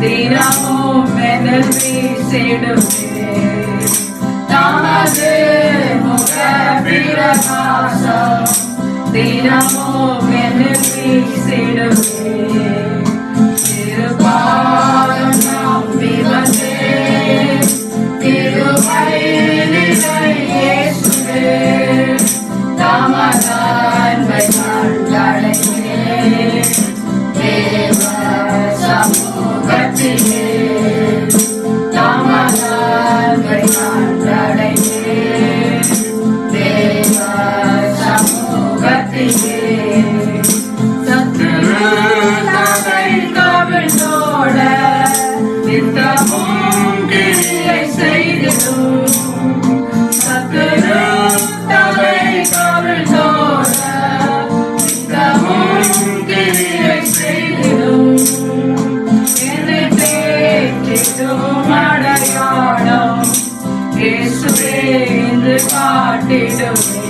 தினமும் மெனவி செய்டுவே தமது முக பிரகாசம் தினமும் மெனவி செய்டுவே திருப்பாதம் நம்பி வந்தே திருவயிலை இயேசுவே தமது அன்பை கண்டடைந்தே தேவ சமூகத்திலே தமது அன்பை கண்டடைந்தே தேவ சமூகத்திலே சத்துரு தகை கவிழ்ந்தோட நித்தமும் கிரியை செய்திடும் சத்துரு தகை கவிழ்ந்தோட நித்தமும் கிரியை செய்திடும் என்னை தேற்றிடும் அடையாளம் இயேசுவே என்று காட்டிடுவே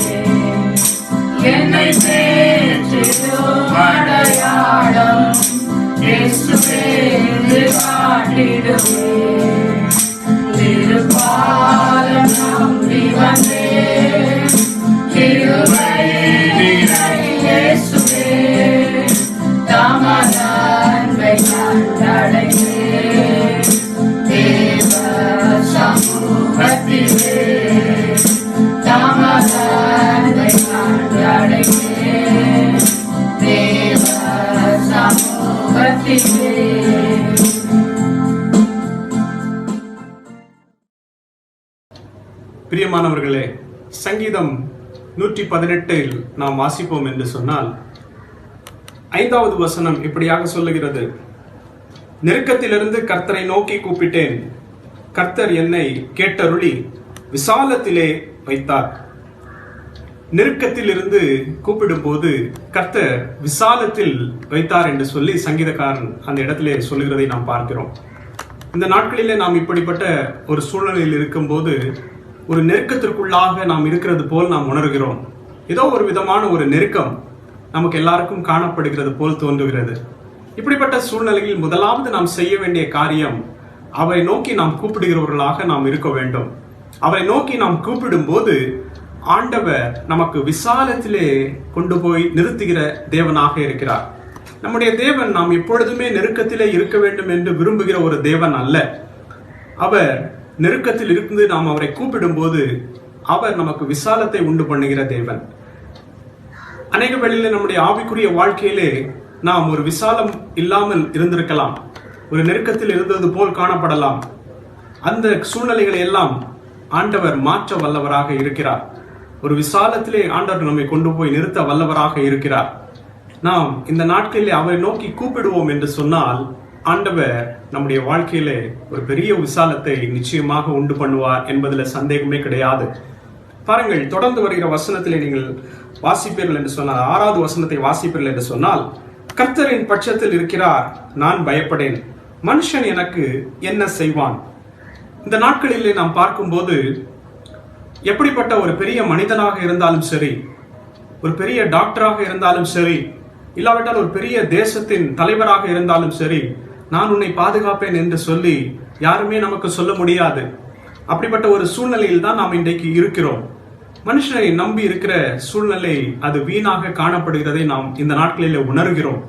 என்னை தேற்றிடும் அடையாளம் இயேசுவே என்று காட்டிடுவே திருப்பாதம் நம்பி வந்தே திருவயிலை இயேசுவே தமது அன்பை கண்டடைந்தே தேவ சமூகத்திலே தமது அன்பை கண்டடைந்தே தேவ சமூகத்திலே. பிரியமானவர்களே, சங்கீதம் 118 நாம் வாசிப்போம் என்று சொன்னால் 5வது வசனம் இப்படியாக சொல்லுகிறது, நெருக்கத்திலிருந்து கர்த்தரை நோக்கி கூப்பிட்டேன், கர்த்தர் என்னை கேட்டருளி விசாலத்திலே வைத்தார். நெருக்கத்திலிருந்து கூப்பிடும் போது கர்த்தர் விசாலத்தில் வைத்தார் என்று சொல்லி சங்கீதக்காரன் அந்த இடத்திலே சொல்லுகிறதை நாம் பார்க்கிறோம். இந்த நாட்களிலே நாம் இப்படிப்பட்ட ஒரு சூழ்நிலையில் இருக்கும்போது ஒரு நெருக்கத்திற்குள்ளாக நாம் இருக்கிறது போல் நாம் உணர்கிறோம். ஏதோ ஒரு விதமான ஒரு நெருக்கம் நமக்கு எல்லாருக்கும் காணப்படுகிறது போல் தோன்றுகிறது. இப்படிப்பட்ட சூழ்நிலையில் முதலாவது நாம் செய்ய வேண்டிய காரியம், அவரை நோக்கி நாம் கூப்பிடுகிறவர்களாக நாம் இருக்க வேண்டும். அவரை நோக்கி நாம் கூப்பிடும் போது ஆண்டவர் நமக்கு விசாலத்திலே கொண்டு போய் நிறுத்துகிற தேவனாக இருக்கிறார். நம்முடைய தேவன் நாம் எப்பொழுதுமே நெருக்கத்திலே இருக்க வேண்டும் என்று விரும்புகிற ஒரு தேவன் அல்ல. அவர் நெருக்கத்தில் இருந்து நாம் அவரை கூப்பிடும் போது அவர் நமக்கு விசாலத்தை உண்டு பண்ணுகிற தேவன். அநேக வேளையிலே நம்முடைய ஆவிக்குரிய வாழ்க்கையிலே நாம் ஒரு விசாலம் இல்லாமல் இருந்திருக்கலாம், ஒரு நெருக்கத்தில் இருந்தது போல் காணப்படலாம். அந்த சூழ்நிலைகளை எல்லாம் ஆண்டவர் மாற்ற வல்லவராக இருக்கிறார். ஒரு விசாலத்திலே ஆண்டவர் நம்மை கொண்டு போய் நிறுத்த வல்லவராக இருக்கிறார். நாம் இந்த நாட்களிலே அவரை நோக்கி கூப்பிடுவோம் என்று சொன்னால் ஆண்டவர் நம்முடைய வாழ்க்கையிலே ஒரு பெரிய விசாலத்தை நிச்சயமாக உண்டு பண்ணுவார் என்பதில் சந்தேகமே கிடையாது. பாருங்கள், தொடர்ந்து வருகிற வசனத்திலே நீங்கள் வாசிப்பீர்கள் என்று சொன்னால், 6வது வசனத்தை வாசிப்பீர்கள் என்று சொன்னால், கர்த்தரின் பட்சத்தில் இருக்கிறார், நான் பயப்படேன், மனுஷன் எனக்கு என்ன செய்வான். இந்த நாட்களிலே நாம் பார்க்கும்போது எப்படிப்பட்ட ஒரு பெரிய மனிதனாக இருந்தாலும் சரி, ஒரு பெரிய டாக்டராக இருந்தாலும் சரி, இல்லாவிட்டால் ஒரு பெரிய தேசத்தின் தலைவராக இருந்தாலும் சரி, நான் உன்னை பாதுகாப்பேன் என்று சொல்லி யாருமே நமக்கு சொல்ல முடியாது. அப்படிப்பட்ட ஒரு சூழ்நிலையில் தான் நாம் இன்றைக்கு இருக்கிறோம். மனுஷனை நம்பி இருக்கிற சூழ்நிலை அது வீணாக காணப்படுகிறதை நாம் இந்த நாட்களிலே உணர்கிறோம்.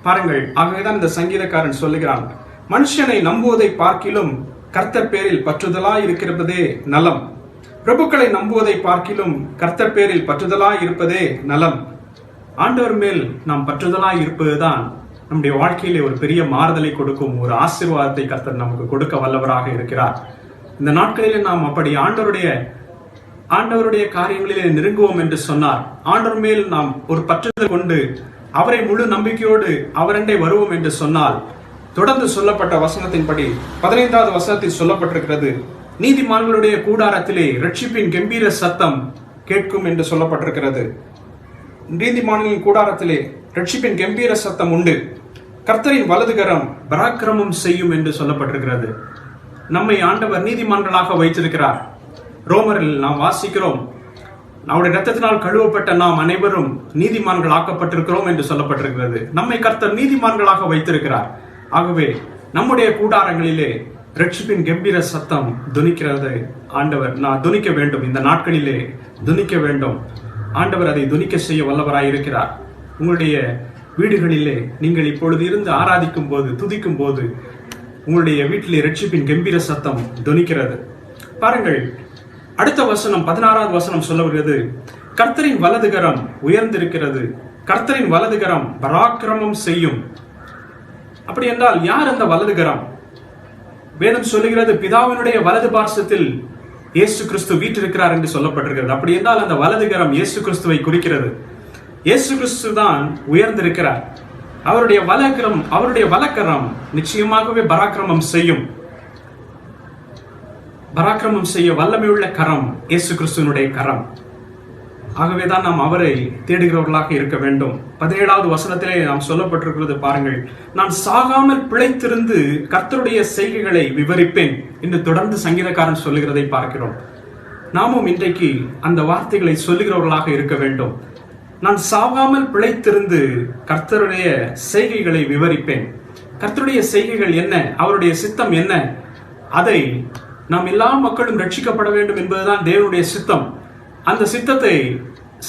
பாருங்கள், ஆகவேதான் இந்த சங்கீதக்காரன் சொல்லுகிறான், மனுஷனை நம்புவதை பார்க்கிலும் கர்த்தர் பேரில் பற்றுதலாய் இருக்கிறதே நலம். பிரபுக்களை நம்புவதை பார்க்கிலும் கர்த்தர் பேரில் பற்றுதலாய் இருப்பதே நலம். ஆண்டவர் மேல் நாம் பற்றுதலாய் இருப்பதுதான் நம்முடைய வாழ்க்கையிலே ஒரு பெரிய மாறுதலை கொடுக்கும், ஒரு ஆசீர்வாதத்தை கர்த்தர் நமக்கு கொடுக்க வல்லவராக இருக்கிறார். இந்த நாட்களிலே நாம் அப்படி ஆண்டவருடைய காரியங்களிலே நெருங்குவோம் என்று சொன்னார். ஆண்டவர் மேல் நாம் ஒரு பற்றுதல் கொண்டு அவரை முழு நம்பிக்கையோடு அவரண்டை வருவோம் என்று சொன்னால், தொடர்ந்து சொல்லப்பட்ட வசனத்தின்படி 15வது வசனத்தில் சொல்லப்பட்டிருக்கிறது, நீதிமான்களுடைய கூடாரத்திலே ரட்சிப்பின் கம்பீர சத்தம் கேட்கும் என்று சொல்லப்பட்டிருக்கிறது. நீதிமான்களின் கூடாரத்திலே ரட்சிப்பின் கம்பீர சத்தம் உண்டு. கர்த்தரின் வலதுகரம் பராக்கிரமம் செய்யும் என்று சொல்லப்பட்டிருக்கிறது. நம்மை ஆண்டவர் நீதிமான்களாக வைத்திருக்கிறார். ரோமரில் நாம் வாசிக்கிறோம், அவருடைய இரத்தத்தினால் கழுவப்பட்ட நாம் அனைவரும் நீதிமான்கள் ஆக்கப்பட்டிருக்கிறோம் என்று சொல்லப்பட்டிருக்கிறது. நம்மை கர்த்தர் நீதிமான்களாக வைத்திருக்கிறார். ஆகவே நம்முடைய கூடாரங்களிலே ரட்சிப்பின் கம்பீர சத்தம் துணிக்கிறது. ஆண்டவர் நான் துணிக்க வேண்டும், இந்த நாட்களிலே துணிக்க வேண்டும். ஆண்டவர் அதை துணிக்க செய்ய வல்லவராய் இருக்கிறார். உங்களுடைய வீடுகளிலே நீங்கள் இப்பொழுது இருந்து ஆராதிக்கும் போது, துதிக்கும் போது உங்களுடைய வீட்டிலே ரட்சிப்பின் கம்பீர சத்தம் துணிக்கிறது. பாருங்கள், அடுத்த வசனம் 16வது வசனம் சொல்ல வருகிறது, கர்த்தரின் வலதுகரம் உயர்ந்திருக்கிறது, கர்த்தரின் வலதுகரம் பராக்கிரமம் செய்யும். அப்படி என்றால் யார் அந்த வலதுகரம்? வேதம் சொல்லுகிறது, பிதாவினுடைய வலது பார்சத்தில் இயேசு கிறிஸ்து வீற்றிருக்கிறார் என்று சொல்லப்பட்டிருக்கிறது. அப்படி என்றால் அந்த வலதுகரம் இயேசு கிறிஸ்துவை குறிக்கிறது. இயேசு கிறிஸ்து தான் உயர்ந்திருக்கிறார். அவருடைய வலக்கரம் நிச்சயமாகவே பராக்கிரமம் செய்யும். பராக்கிரமம் செய்ய வல்லமையுள்ள கரம் இயேசு கிறிஸ்துவனுடைய கரம். ஆகவேதான் நாம் அவரை தேடுகிறவர்களாக இருக்க வேண்டும். 17வது வசனத்திலே நாம் சொல்லப்பட்டிருக்கிறது பாருங்கள், நான் சாகாமல் பிழைத்திருந்து கர்த்தருடைய செய்கைகளை விவரிப்பேன் என்று தொடர்ந்து சங்கீதக்காரன் சொல்லுகிறதை பார்க்கிறோம். நாமும் இன்றைக்கு அந்த வார்த்தைகளை சொல்லுகிறவர்களாக இருக்க வேண்டும். நான் சாகாமல் பிழைத்திருந்து கர்த்தருடைய செய்கைகளை விவரிப்பேன். கர்த்தருடைய செய்கைகள் என்ன, அவருடைய சித்தம் என்ன, அதை நாம் எல்லா மக்களும் ரட்சிக்கப்பட வேண்டும் என்பதுதான் தேவனுடைய சித்தம். அந்த சித்தத்தை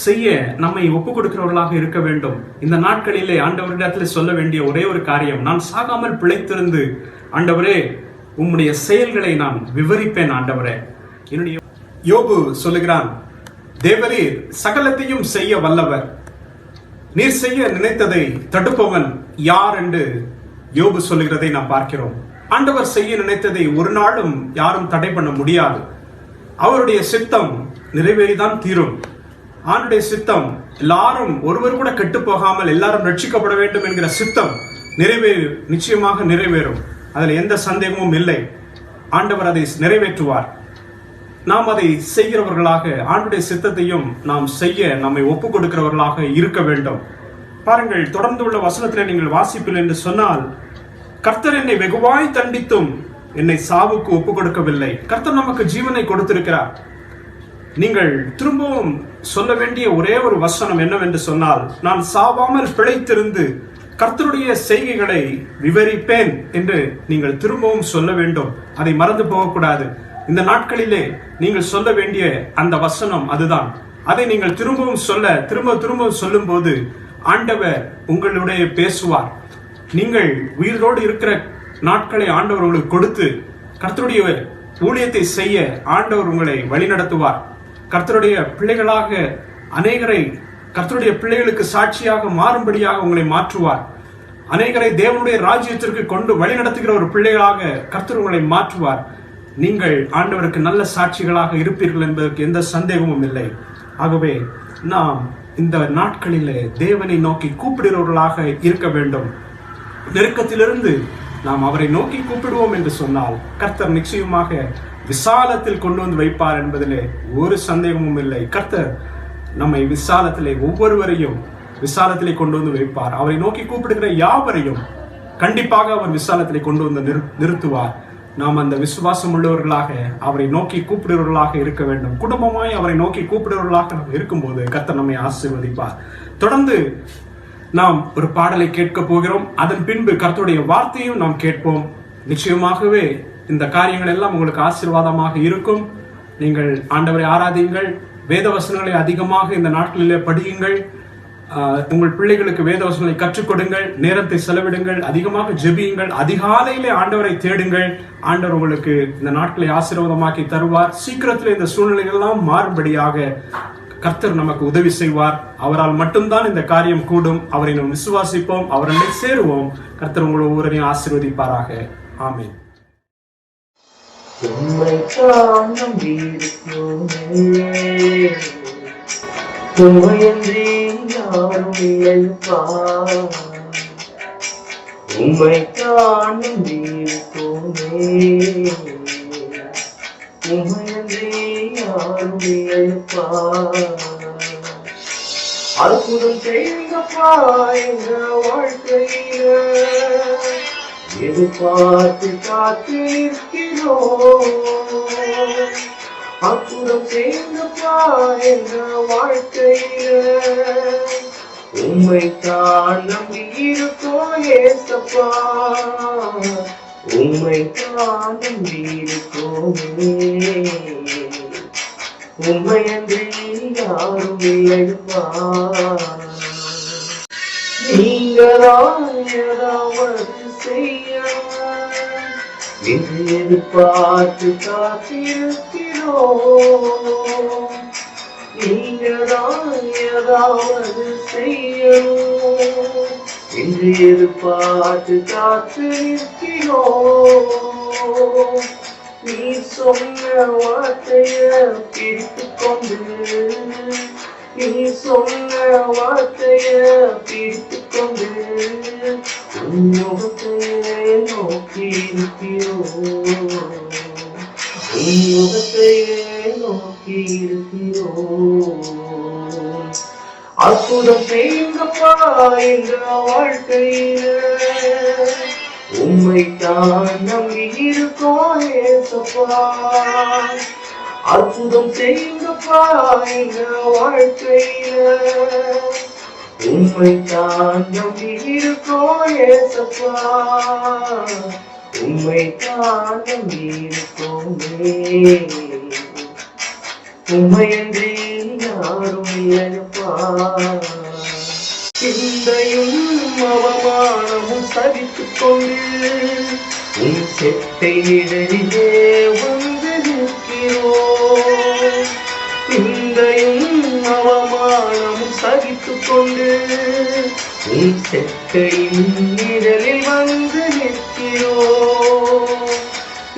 செய்ய நம்மை ஒப்புக் கொடுக்கிறவர்களாக இருக்க வேண்டும். இந்த நாட்களிலே ஆண்டவரிடத்தில் சொல்ல வேண்டிய ஒரே ஒரு காரியம், நான் சாகாமல் பிழைத்திருந்து ஆண்டவரே உம்முடைய செயல்களை நான் விவரிப்பேன். ஆண்டவரே, என்னுடைய யோபு சொல்லுகிறான், தேவரீர் சகலத்தையும் செய்ய வல்லவர், நீர் செய்ய நினைத்ததை தடுப்பவன் யார் என்று யோபு சொல்லுகிறதை நாம் பார்க்கிறோம். ஆண்டவர் செய்ய நினைத்ததை ஒரு நாளும் யாரும் தடை பண்ண முடியாது. அவருடைய சித்தம் நிறைவேறிதான் தீரும். ஆண்டுடைய சித்தம் எல்லாரும் ஒருவர் கூட கெட்டு போகாமல் எல்லாரும் ரட்சிக்கப்பட வேண்டும் என்கிற சித்தம் நிச்சயமாக நிறைவேறும். அதில் எந்த சந்தேகமும் இல்லை. ஆண்டவர் அதை நிறைவேற்றுவார். நாம் அதை செய்கிறவர்களாக, ஆண்டுடைய சித்தத்தையும் நாம் செய்ய நம்மை ஒப்புக் கொடுக்கிறவர்களாக இருக்க வேண்டும். பாருங்கள், தொடர்ந்து உள்ள வசனத்தில் நீங்கள் வாசிப்பில் என்று சொன்னால், கர்த்தர் என்னை வெகுவாய் தண்டித்தும் என்னை சாவுக்கு ஒப்புக் கொடுக்கவில்லை. கர்த்தர் நமக்கு ஜீவனை கொடுத்திருக்கிறார். நீங்கள் திரும்பவும் சொல்ல வேண்டிய ஒரே ஒரு வசனம் என்னவென்று சொன்னால், நான் சாவாமல் பிழைத்திருந்து கர்த்தருடைய செய்கைகளை விவரிப்பேன் என்று நீங்கள் திரும்பவும் சொல்ல வேண்டும். அதை மறந்து போகக்கூடாது. இந்த நாட்களிலே நீங்கள் சொல்ல வேண்டிய அந்த வசனம் அதுதான். அதை நீங்கள் திரும்பவும் சொல்லும் போது ஆண்டவர் உங்களுடைய பேசுவார். நீங்கள் உயிரோடு இருக்கிற நாட்களை ஆண்டவர் உங்களுக்கு கொடுத்து கர்த்தருடைய ஊழியத்தை செய்ய ஆண்டவர் உங்களை வழிநடத்துவார். கர்த்தருடைய பிள்ளைகளாக அநேகரை கர்த்தருடைய பிள்ளைகளுக்கு சாட்சியாக மாறும்படியாக உங்களை மாற்றுவார். அநேகரை தேவனுடைய ராஜ்யத்திற்கு கொண்டு வழிநடத்துகிற ஒரு பிள்ளைகளாக கர்த்தர் உங்களை மாற்றுவார். நீங்கள் ஆண்டவருக்கு நல்ல சாட்சிகளாக இருப்பீர்கள் என்பதற்கு எந்த சந்தேகமும் இல்லை. ஆகவே நாம் இந்த நாட்களிலே தேவனை நோக்கி கூப்பிடுகிறவர்களாக இருக்க வேண்டும். நெருக்கத்திலிருந்து நாம் அவரை நோக்கி கூப்பிடுவோம் என்று சொன்னால் கர்த்தர் நிச்சயமாக விசாலத்தில் கொண்டு வந்து வைப்பார் என்பதிலே ஒரு சந்தேகமும் இல்லை. கர்த்தர் நம்மை விசாலத்திலே ஒவ்வொருவரையும் விசாலத்திலே கொண்டு வந்து வைப்பார். அவரை நோக்கி கூப்பிடுகிற யாவரையும் கண்டிப்பாக அவர் விசாலத்திலே கொண்டு வந்து நிறுத்துவார். நாம் அந்த விசுவாசம் உள்ளவர்களாக அவரை நோக்கி கூப்பிடுவர்களாக இருக்க வேண்டும். குடும்பமாய் அவரை நோக்கி கூப்பிடுவர்களாக இருக்கும்போது கர்த்தர் நம்மை ஆசீர்வதிப்பார். தொடர்ந்து நாம் ஒரு பாடலை கேட்க போகிறோம். அதன் பின்பு கர்த்தருடைய வார்த்தையும் நாம் கேட்போம். நிச்சயமாகவே இந்த காரியங்கள் எல்லாம் உங்களுக்கு ஆசீர்வாதமாக இருக்கும். நீங்கள் ஆண்டவரை ஆராதியுங்கள். வேத வசனங்களை அதிகமாக இந்த நாட்களிலே படியுங்கள். உங்கள் பிள்ளைகளுக்கு வேத வசனங்களை கற்றுக் கொடுங்கள், நேரத்தை செலவிடுங்கள், அதிகமாக ஜெபியுங்கள், அதிகாலையிலே ஆண்டவரை தேடுங்கள். ஆண்டவர் உங்களுக்கு இந்த நாட்களை ஆசீர்வாதமாக்கி தருவார். சீக்கிரத்தில் இந்த சூழ்நிலைகள் எல்லாம் மாறும்படியாக கர்த்தர் நமக்கு உதவி செய்வார். அவரால் மட்டும்தான் இந்த காரியம் கூடும். அவரை நாம் விசுவாசிப்போம், அவரை சேருவோம். கர்த்தர் உங்களை ஒவ்வொருவரையும் ஆசீர்வதிப்பாராக. ஆமென். உம்மையன்றி யாரும் இல்லைப்பா, உம்மை காணும் வீருக்கோமே. உம்மையன்றி யாரும் இல்லைப்பா, அற்புதம் செய்தப்பா என்ற வாழ்க்கையில எதிர்பார்த்து காத்து நிற்கிறோம். அற்புதம் செய்தப்பா என்ற வாழ்க்கையில உம்மை தான் நம்பி இருக்கோம் ஏசப்பா, உம்மை தான் நம்பி இருக்கோமே. உம்மையன்றி யாரும் இல்லைப்பா, நீங்கதான் ஏதாவது செய்ய என்று எதிர்பார்த்து காத்திருக்கிறோம். நீங்கதான் ஏதாவது செய்யணும் என்று எதிர்பார்த்து காத்திருக்கிறோம். நீ சொன்ன வார்த்தைய பிடித்துக் கொண்டு, நீ சொன்ன வார்த்தைய பிடித்துக் கொண்டு உன்முகத்தையே நோக்கி இருக்கிறோம், உன்முகத்தையே நோக்கி இருக்கிறோம். அற்புதம் செய்யுங்கப்பா என்ற வாழ்க்கையில உம்மை தான் நம்பி இருக்கோம் ஏசப்பா. அற்புதம் செய்யுங்கப்பா என்ற வாழ்க்கையில உம்மை தான் நம்பி இருக்கோம் ஏசப்பா, உம்மை தான் நம்பி இருக்கோமே. உம்மையன்றி யாரும் இல்லைப்பா, சிந்தையும் அவமானமும் சகித்துக் கொண்டு உன் செட்டை நிழலிலே வந்து நிற்கிறோம். சிந்தையும் அவமானமும் சகித்துக் கொண்டு உன் செட்டையின் நிழலில் வந்து நிற்கிறோம்.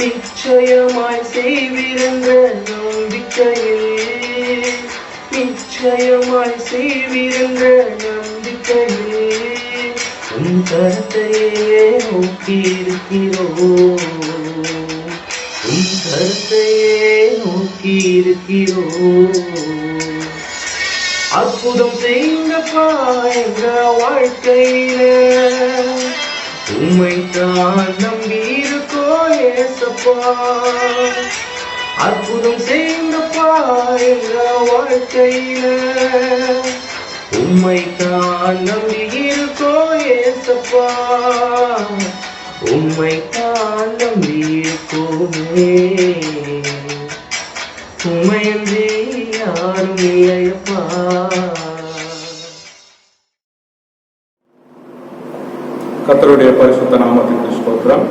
நிச்சயமாய் செய்விருந்த நம்பிக்கையில், நிச்சயமாய் செய்விருந்த நம்பிக்கையில் உன் கருத்தையே நோக்கி இருக்கிறோம், உன் கருத்தையே நோக்கி இருக்கிறோம். அற்புதம் செய்யுங்கப்பா என்ற வாழ்க்கையில உம்மை தான் நம்பி இருக்கோம் ஏசப்பா. அற்புதம் செய்யுங்கப்பா என்ற வாழ்க்கையில உம்மை தான் நம்பி இருக்கோம் ஏசப்பா, உம்மை தான் நம்பி இருக்கோமே. உம்மையன்றி யாரும் இல்லையப்பா. கர்த்தருடைய பரிசுத்த நாமத்துக்கு ஸ்தோத்திரம்.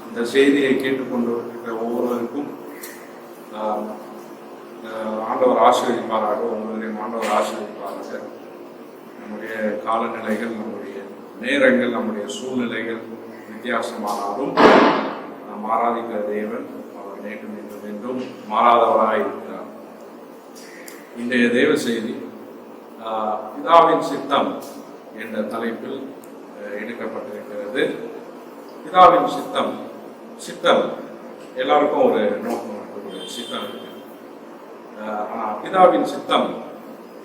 இந்த செய்தியை கேட்டுக்கொண்டிருக்கிற ஒவ்வொருவருக்கும் ஆண்டவர் ஆசீர்வதிப்பாராக, உங்களையும் ஆண்டவர் ஆசீர்வதிப்பாராக. நம்முடைய காலநிலைகள், நம்முடைய நேரங்கள், நம்முடைய சூழ்நிலைகள் வித்தியாசமானாலும் நாம் ஆராதிக்கிற தேவன் அவர் நேற்றும் இன்றும் என்றும் மாறாதவராய் இருக்கிறார். இன்றைய தேவ செய்தி பிதாவின் சித்தம் என்ற தலைப்பில் எடுக்கப்பட்டிருக்கிறது. பிதாவின் சித்தம், சித்தம் எல்லாருக்கும் ஒரு நோக்கம், ஒரு சித்தம் இருக்கு. ஆனால் பிதாவின் சித்தம்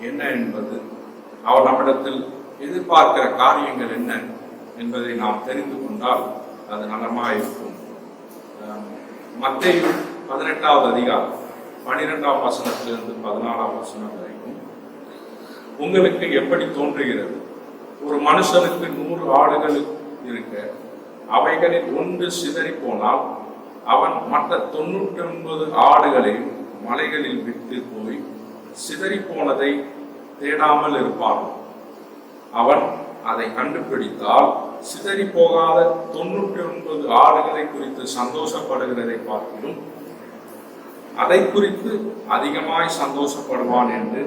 என்ன என்பது, அவர் நம்மிடத்தில் எதிர்பார்க்கிற காரியங்கள் என்ன என்பதை நாம் தெரிந்து கொண்டால் அது நலமாக இருக்கும். மத்தேயு 18வது அதிகாரம் 12ஆம் வசனத்திலிருந்து 14ஆம் வசனம் வரைக்கும், உங்களுக்கு எப்படி தோன்றுகிறது, ஒரு மனுஷனுக்கு 100 ஆடுகள் இருக்க அவைகளில் ஒன்று சிதறி போனால் அவன் மற்ற 99 ஆடுகளை மலைகளில் விட்டு போய் சிதறி போனதை தேடாமல் இருப்பான். அவன் அதை கண்டுபிடித்தால் சிதறி போகாத 99 ஆடுகளை குறித்து சந்தோஷப்படுகிறதை பார்க்கிலும் அதை குறித்து அதிகமாய் சந்தோஷப்படுவான் என்று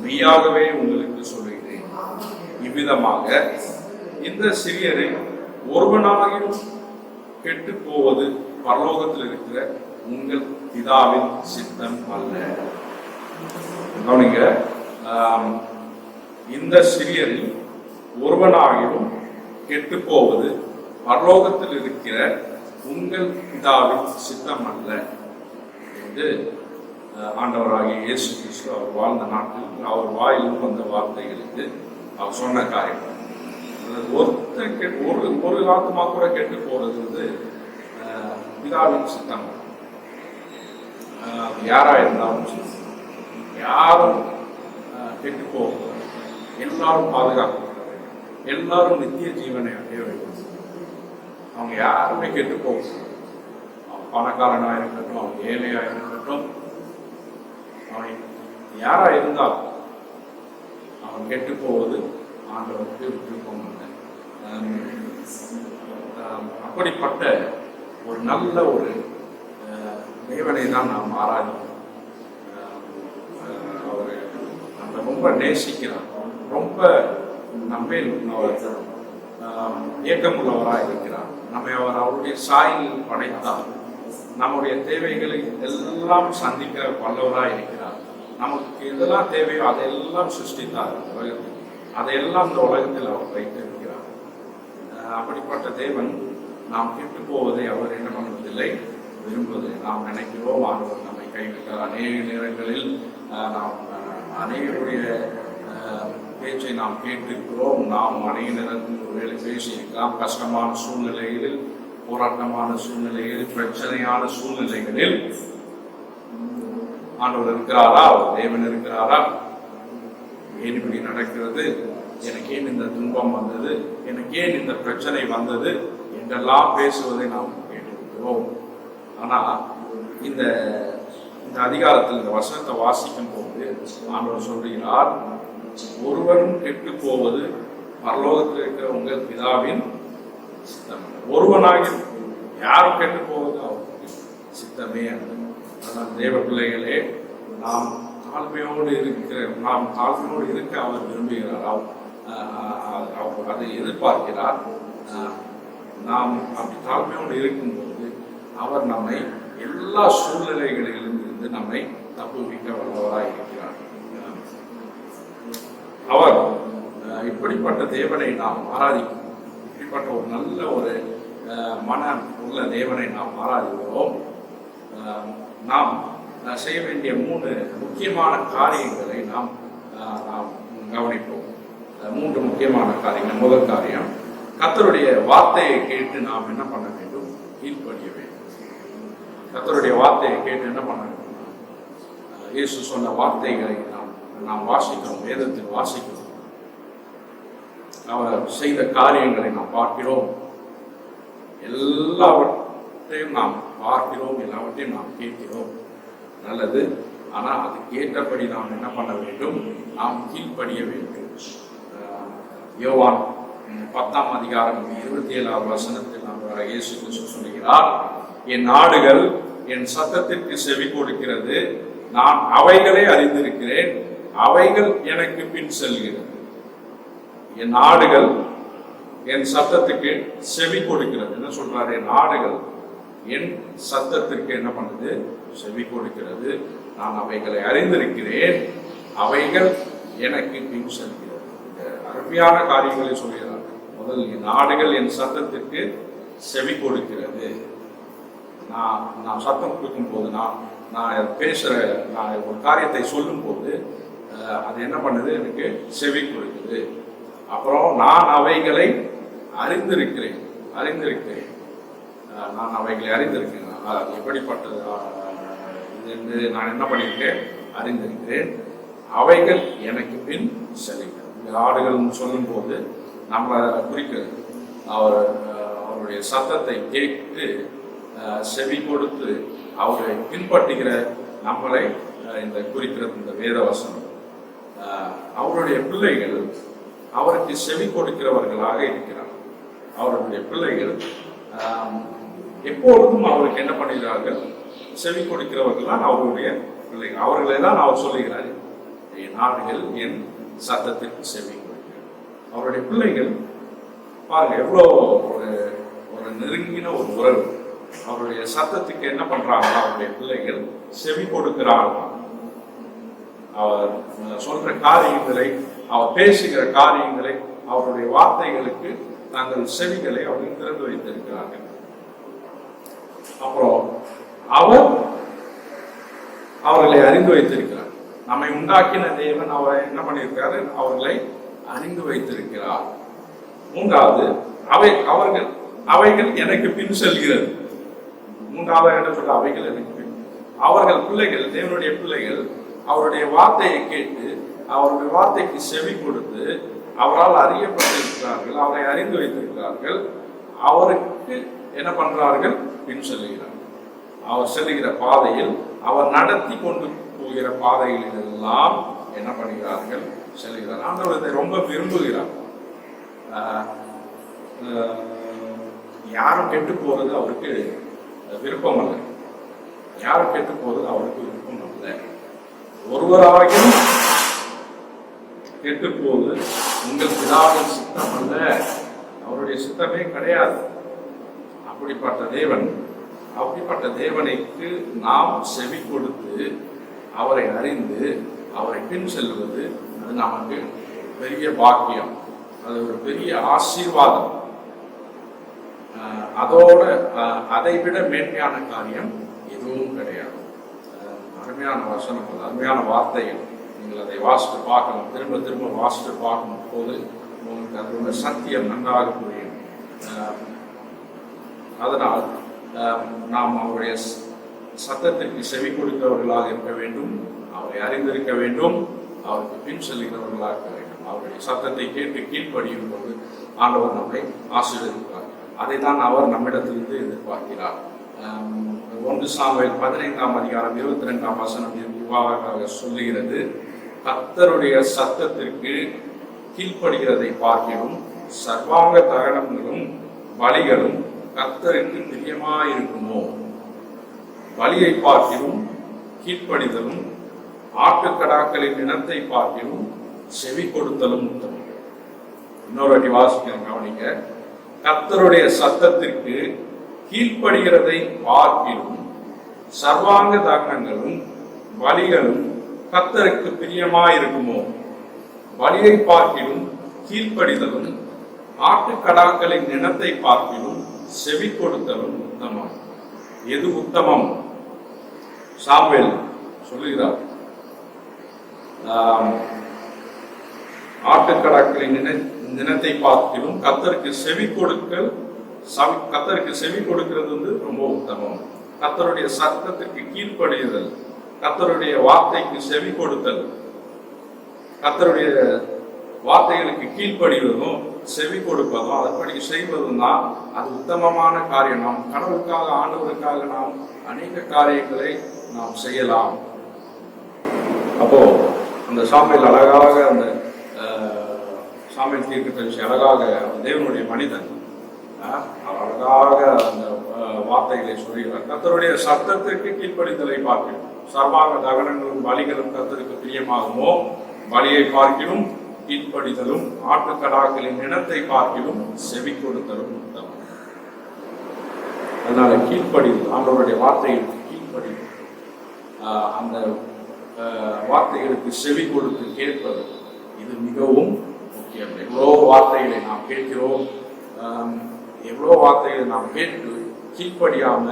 மெய்யாகவே உங்களுக்கு சொல்லுகிறேன். இவ்விதமாக இந்த சிறியரில் ஒருவனாகிலும் கெட்டு போவது பரலோகத்தில் இருக்கிற உங்கள் பிதாவின் சித்தம் அல்ல. கவனிங்க, இந்த சிறியரில் ஒருவனாகிலும் கெட்டு போவது பரலோகத்தில் இருக்கிற உங்கள் பிதாவின் சித்தம் அல்ல என்று ஆண்டவராகிய இயேசு கிறிஸ்து அவர் வாழ்ந்த நாட்டில் அவர் வாயிலும் வந்த வார்த்தைகளுக்கு அவர் சொன்ன காரியம். ஒரு ஆத்மா கூட கெட்டு போறது பிதாவின் சித்தம். யாரா இருந்தாலும் யாரும் கெட்டு போக, எல்லாரும் பாதுகாக்க, எல்லாரும் நித்திய ஜீவனை அடைய வேண்டும். அவங்க யாருமே கெட்டு போக, அவன் பணக்காரனா இருக்கட்டும், அவன் ஏழையா இருக்கட்டும், அவன் யாரா இருந்தால் அவன் கெட்டு போவது ஆண்டவருக்கு விருப்பம் இல்லை. அப்படிப்பட்ட ஒரு நல்ல ஒரு தேவனை தான் நாம் ஆராதிக்கிறோம். அவர் நம்ம ரொம்ப நேசிக்கிறார், ரொம்ப நம்மேல் அவர் ஏக்கமுள்ளவராக இருக்கிறார். நம்மை அவர் அவருடைய சாயலில் படைத்தார். நம்முடைய தேவைகளை எல்லாம் சந்திக்க வல்லவராக இருக்கிறார். நமக்கு எதெல்லாம் தேவையோ அதையெல்லாம் சிருஷ்டித்தார். உலகத்தில் அதையெல்லாம் இந்த உலகத்தில் அவர் வைத்திருக்கிறார். அப்படிப்பட்ட தேவன் நாம் கெட்டு போவதை அவர் என்ன பண்ணுவதில்லை, விரும்புவதை. நாம் நினைக்கிறோம் ஆண்டவர் நம்மை கைவிட்டார். அநேக நேரங்களில் நாம் அநேகருடைய பேச்சை நாம் கேட்டிருக்கிறோம். நாம் அநேக நேரத்தில் ஒருவேளை பேசியிருக்கலாம். கஷ்டமான சூழ்நிலைகளில், போராட்டமான சூழ்நிலைகளில், பிரச்சனையான சூழ்நிலைகளில் ஆண்டவர் இருக்கிறாரா, தேவன் இருக்கிறாரா, ஏன் இப்படி நடக்கிறது, எனக்கு ஏன் இந்த துன்பம் வந்தது, எனக்கு ஏன் இந்த பிரச்சனை வந்தது என்றெல்லாம் பேசுவதை நாம் கேட்டிருக்கிறோம். ஆனா இந்த அதிகாரத்தில் இந்த வசனத்தை வாசிக்கும் போது ஆண்டவர் சொல்கிறார், ஒருவரும் கெட்டு போவது பரலோகத்தில் இருக்கிற உங்கள் பிதாவின் சித்தம். ஒருவனாகி யாரும் கெட்டு போவது அவருக்கு சித்தமே அல்ல. அதான் தேவ பிள்ளைகளே, நாம் தாழ்மையோடு இருக்க அவர் விரும்புகிறார். அவர் அதை எதிர்பார்க்கிறார். நாம் அப்படி தாழ்மையோடு இருக்கும்போது அவர் நம்மை எல்லா சூழ்நிலைகளிலிருந்து நம்மை தப்புவிக்க வல்லவராக இருக்கிறார். அவர் இப்படிப்பட்ட தேவனை நாம் ஆராதிக்கிறோம். இப்படிப்பட்ட ஒரு நல்ல ஒரு மனம் உள்ள தேவனை நாம் ஆராதிக்கிறோம். நாம் செய்ய வேண்டிய 3 முக்கியமான காரியங்களை நாம் கவனிப்போம். 3 முக்கியமான காரியங்கள். முதல் காரியம், கர்த்தருடைய வார்த்தையை கேட்டு நாம் என்ன பண்ண வேண்டும், கீழ்ப்படிய வேண்டும். கர்த்தருடைய வார்த்தையை கேட்டு என்ன பண்ண வேண்டும், இயேசு சொன்ன வார்த்தைகளை நாம் வாசிக்கிறோம், வேதத்தில் வாசிக்கிறோம். அவர் செய்த காரியங்களை நாம் பார்க்கிறோம், எல்லாவற்றையும் நாம் பார்க்கிறோம், எல்லாவற்றையும் நாம் கேட்கிறோம். நல்லது. ஆனால் அது கேட்டபடி நாம் என்ன பண்ண வேண்டும், நாம் கீழ்ப்படிய வேண்டும். யோவான் 10ஆம் அதிகாரம் 27ஆவது வசனத்தில் நம்ம இயேசு கிறிஸ்து சொல்கிறார், என் ஆடுகள் என் சத்தத்திற்கு செவி கொடுக்கிறது, நான் அவைகளை அறிந்திருக்கிறேன், அவைகள் எனக்கு பின் செல்கிறது. என் ஆடுகள் என் சத்தத்துக்கு செவி கொடுக்கிறது. என்ன சொல்றாரு, என் ஆடுகள் என் சத்தத்திற்கு என்ன பண்ணுது, செவி கொடுக்கிறது, நான் அவைகளை அறிந்திருக்கிறேன், அவைகள் எனக்கு பின் செல்கிறது. அருமையான காரியங்களை சொல்கிறார். முதல், என் ஆடுகள் என் சத்தத்திற்கு செவி கொடுக்கிறது. நான் சத்தம் கொடுக்கும் போது, நான் பேசுற, நான் ஒரு காரியத்தை சொல்லும் போது அது என்ன பண்ணுது, எனக்கு செவி கொடுக்குது. அப்புறம் நான் அவைகளை அறிந்திருக்கிறேன். நான் அவைகளை அறிந்திருக்கிறேன். எப்படிப்பட்டது இது என்று நான் என்ன பண்ணியிருக்கேன், அறிந்திருக்கிறேன். அவைகள் எனக்கு பின் செல்கிறது. ஆடுகள் சொல்லும் போது நம்மளை குறிக்கிறது. அவருடைய சத்தத்தை கேட்டு செவி கொடுத்து அவரை பின்பற்றுகிற நம்மளை இந்த குறிக்கிறது இந்த வேதவசனம். அவருடைய பிள்ளைகள் அவருக்கு செவி கொடுக்கிறவர்களாக இருக்கிறார். அவருடைய பிள்ளைகள் எப்பொழுதும் அவருக்கு என்ன பண்ணுகிறார்கள்? செவி கொடுக்கிறவர்கள் தான் அவருடைய பிள்ளைகள். அவர்களை தான் அவர் சொல்லுகிறார், என் ஆடுகள் என் சத்தத்திற்கு செவி கொடுக்கிறார். அவருடைய பிள்ளைகள் பாருங்க எவ்வளோ ஒரு ஒரு நெருங்கின ஒரு உறவு. அவருடைய சத்தத்துக்கு என்ன பண்றாங்க? அவருடைய பிள்ளைகள் செவி கொடுக்கிறார்கள். அவர் சொல்ற காரியங்களை, அவர் பேசுகிற காரியங்களை, அவருடைய வார்த்தைகளுக்கு தங்கள் செவிகளை அவர்கள் திறந்து வைத்திருக்கிறார்கள். அப்புறம் அவர் அவர்களை அறிந்து வைத்திருக்கிறார். நம்மை உண்டாக்கின தேவன் அவரை என்ன பண்ணியிருக்காரு? அவர்களை அறிந்து வைத்திருக்கிறார். மூன்றாவது, அவைகள் எனக்கு பின் செல்கிறது. மூன்றாவது என்ன சொல்ற? அவைகள் எனக்கு பின். அவர்கள் பிள்ளைகள், தேவனுடைய பிள்ளைகள் அவருடைய வார்த்தையை கேட்டு அவருடைய வார்த்தைக்கு செவி கொடுத்து அவரால் அறியப்பட்டிருக்கிறார்கள், அவரை அறிந்து வைத்திருக்கிறார்கள். அவருக்கு என்ன பண்றார்கள்? பின் செல்கிறார்கள். அவர் செல்லுகிற பாதையில், அவர் நடத்தி கொண்டு போகிற பாதைகளில் எல்லாம் என்ன பண்ணுகிறார்கள்? செல்கிறார். ஆண்டவர் இதை ரொம்ப விரும்புகிறார். யாரும் கெட்டு போறது அவருக்கு விருப்பம் அல்ல. யாரும் கெட்டு போறது அவருக்கு விருப்பம் அல்ல. ஒருவராகியும் கெட்டு போது உங்கள் பிதாவின் சித்தம் அல்ல, அவருடைய சித்தமே கிடையாது. அப்படிப்பட்ட தேவனுக்கு நாம் செவி கொடுத்து அவரை அறிந்து அவரை பின் செல்வது அது நமக்கு பெரிய பாக்கியம், அது ஒரு பெரிய ஆசீர்வாதம். அதோட அதை விட மேன்மையான காரியம் எதுவும் கிடையாது. அருமையான வசனங்கள், அருமையான வார்த்தைகள். நீங்கள் அதை வாசித்து பார்க்கணும், திரும்ப திரும்ப வாசித்து பார்க்கும் போது உங்களுக்கு அதோட சத்தியம் நன்றாக புரியும். அதனால் நாம் அவருடைய சத்தத்திற்கு செவி கொடுக்கிறவர்களாக இருக்க வேண்டும், அவரை அறிந்திருக்க வேண்டும், அவருக்கு பின் செல்கிறவர்களாக இருக்க வேண்டும். அவருடைய சத்தத்தை கேட்டு கீழ்ப்படியும் போது ஆண்டவர் நம்மை ஆசீர்வதிப்பார். அதை தான் அவர் நம்மிடத்திலிருந்து எதிர்பார்க்கிறார். 1 சாமுவேல் 15ஆம் அதிகாரம் 22ஆம் வசனம் இவ்வாறாக சொல்லுகிறது, கர்த்தருடைய சத்தத்திற்கு கீழ்ப்படுகிறதை பார்க்கிறோம் சர்வாங்க தகனங்களும் பலிகளும் கர்த்தருக்கு பிரியமாயிருக்குமோ. பலியை பார்க்கிறோம் கீழ்ப்படிதலும் ஆட்டுக்கடாக்களின் இனத்தை பார்க்கிறோம் செவி கொடுத்தலும் உத்தமம். இன்னொரு வாட்டி வாசிக்கிறேன், கவனிங்க. கர்த்தருடைய சத்தத்திற்கு கீழ்ப்படுகிறதை பார்க்கிலும் சர்வாங்க தகனங்களும் பலிகளும் கர்த்தருக்கு பிரியமாயிருக்குமோ. பலியை பார்க்கிலும் கீழ்ப்படிதலும் ஆட்டுக்கடாக்களின் இனத்தை பார்க்கிலும் செவி கொடுத்தலும் உத்தமம். எது உத்தமம்? சாமுவேல் சொல்லுகிறார், ஆட்டுக்கடாக்களின் இனத்தை பார்க்கிலும் கர்த்தருக்கு செவி கொடுக்கிறது வந்து ரொம்ப உத்தமம். கர்த்தருடைய சத்தத்துக்கு கீழ்ப்படுதல், கர்த்தருடைய வார்த்தைக்கு செவி கொடுத்தல், கர்த்தருடைய வார்த்தைகளுக்கு கீழ்ப்படிவதும் செவி கொடுப்பதும் அதன்படி செய்வதும் தான் அது உத்தமமான காரியம். நாம் கடவுளுக்காக, ஆண்டவருக்காக நாம் அநேக காரியங்களை நாம் செய்யலாம். அப்போ அந்த சாமுவேல் அழகாக, அந்த சாமுவேல் தீர்க்கதரிசி அழகாக, தேவனுடைய மனிதன் அழகாக அந்த வார்த்தைகளை சொல்கிறார். கர்த்தருடைய சத்தத்திற்கு கீழ்ப்படிதலை பார்க்கிறோம் சர்வாங்க தகனங்களும் பலிகளும் கர்த்தருக்கு பிரியமாகுமோ. பலியை பார்க்கிலும் கீழ்ப்படிதலும் ஆட்டுக்கடாக்களின் இனத்தை பார்க்கிலும் செவி கொடுத்தலும் உத்தமம். அதனால கீழ்ப்படிதல், ஆண்டவருடைய வார்த்தைகளுக்கு கீழ்ப்படிதல், அந்த வார்த்தைகளுக்கு செவி கொடுத்து கேட்பது, இது மிகவும் முக்கியம். எவ்வளோ வார்த்தைகளை நாம் கேட்கிறோம், எவ்வளோ வார்த்தைகளை நாம் கேட்டு கீழ்ப்படியாம,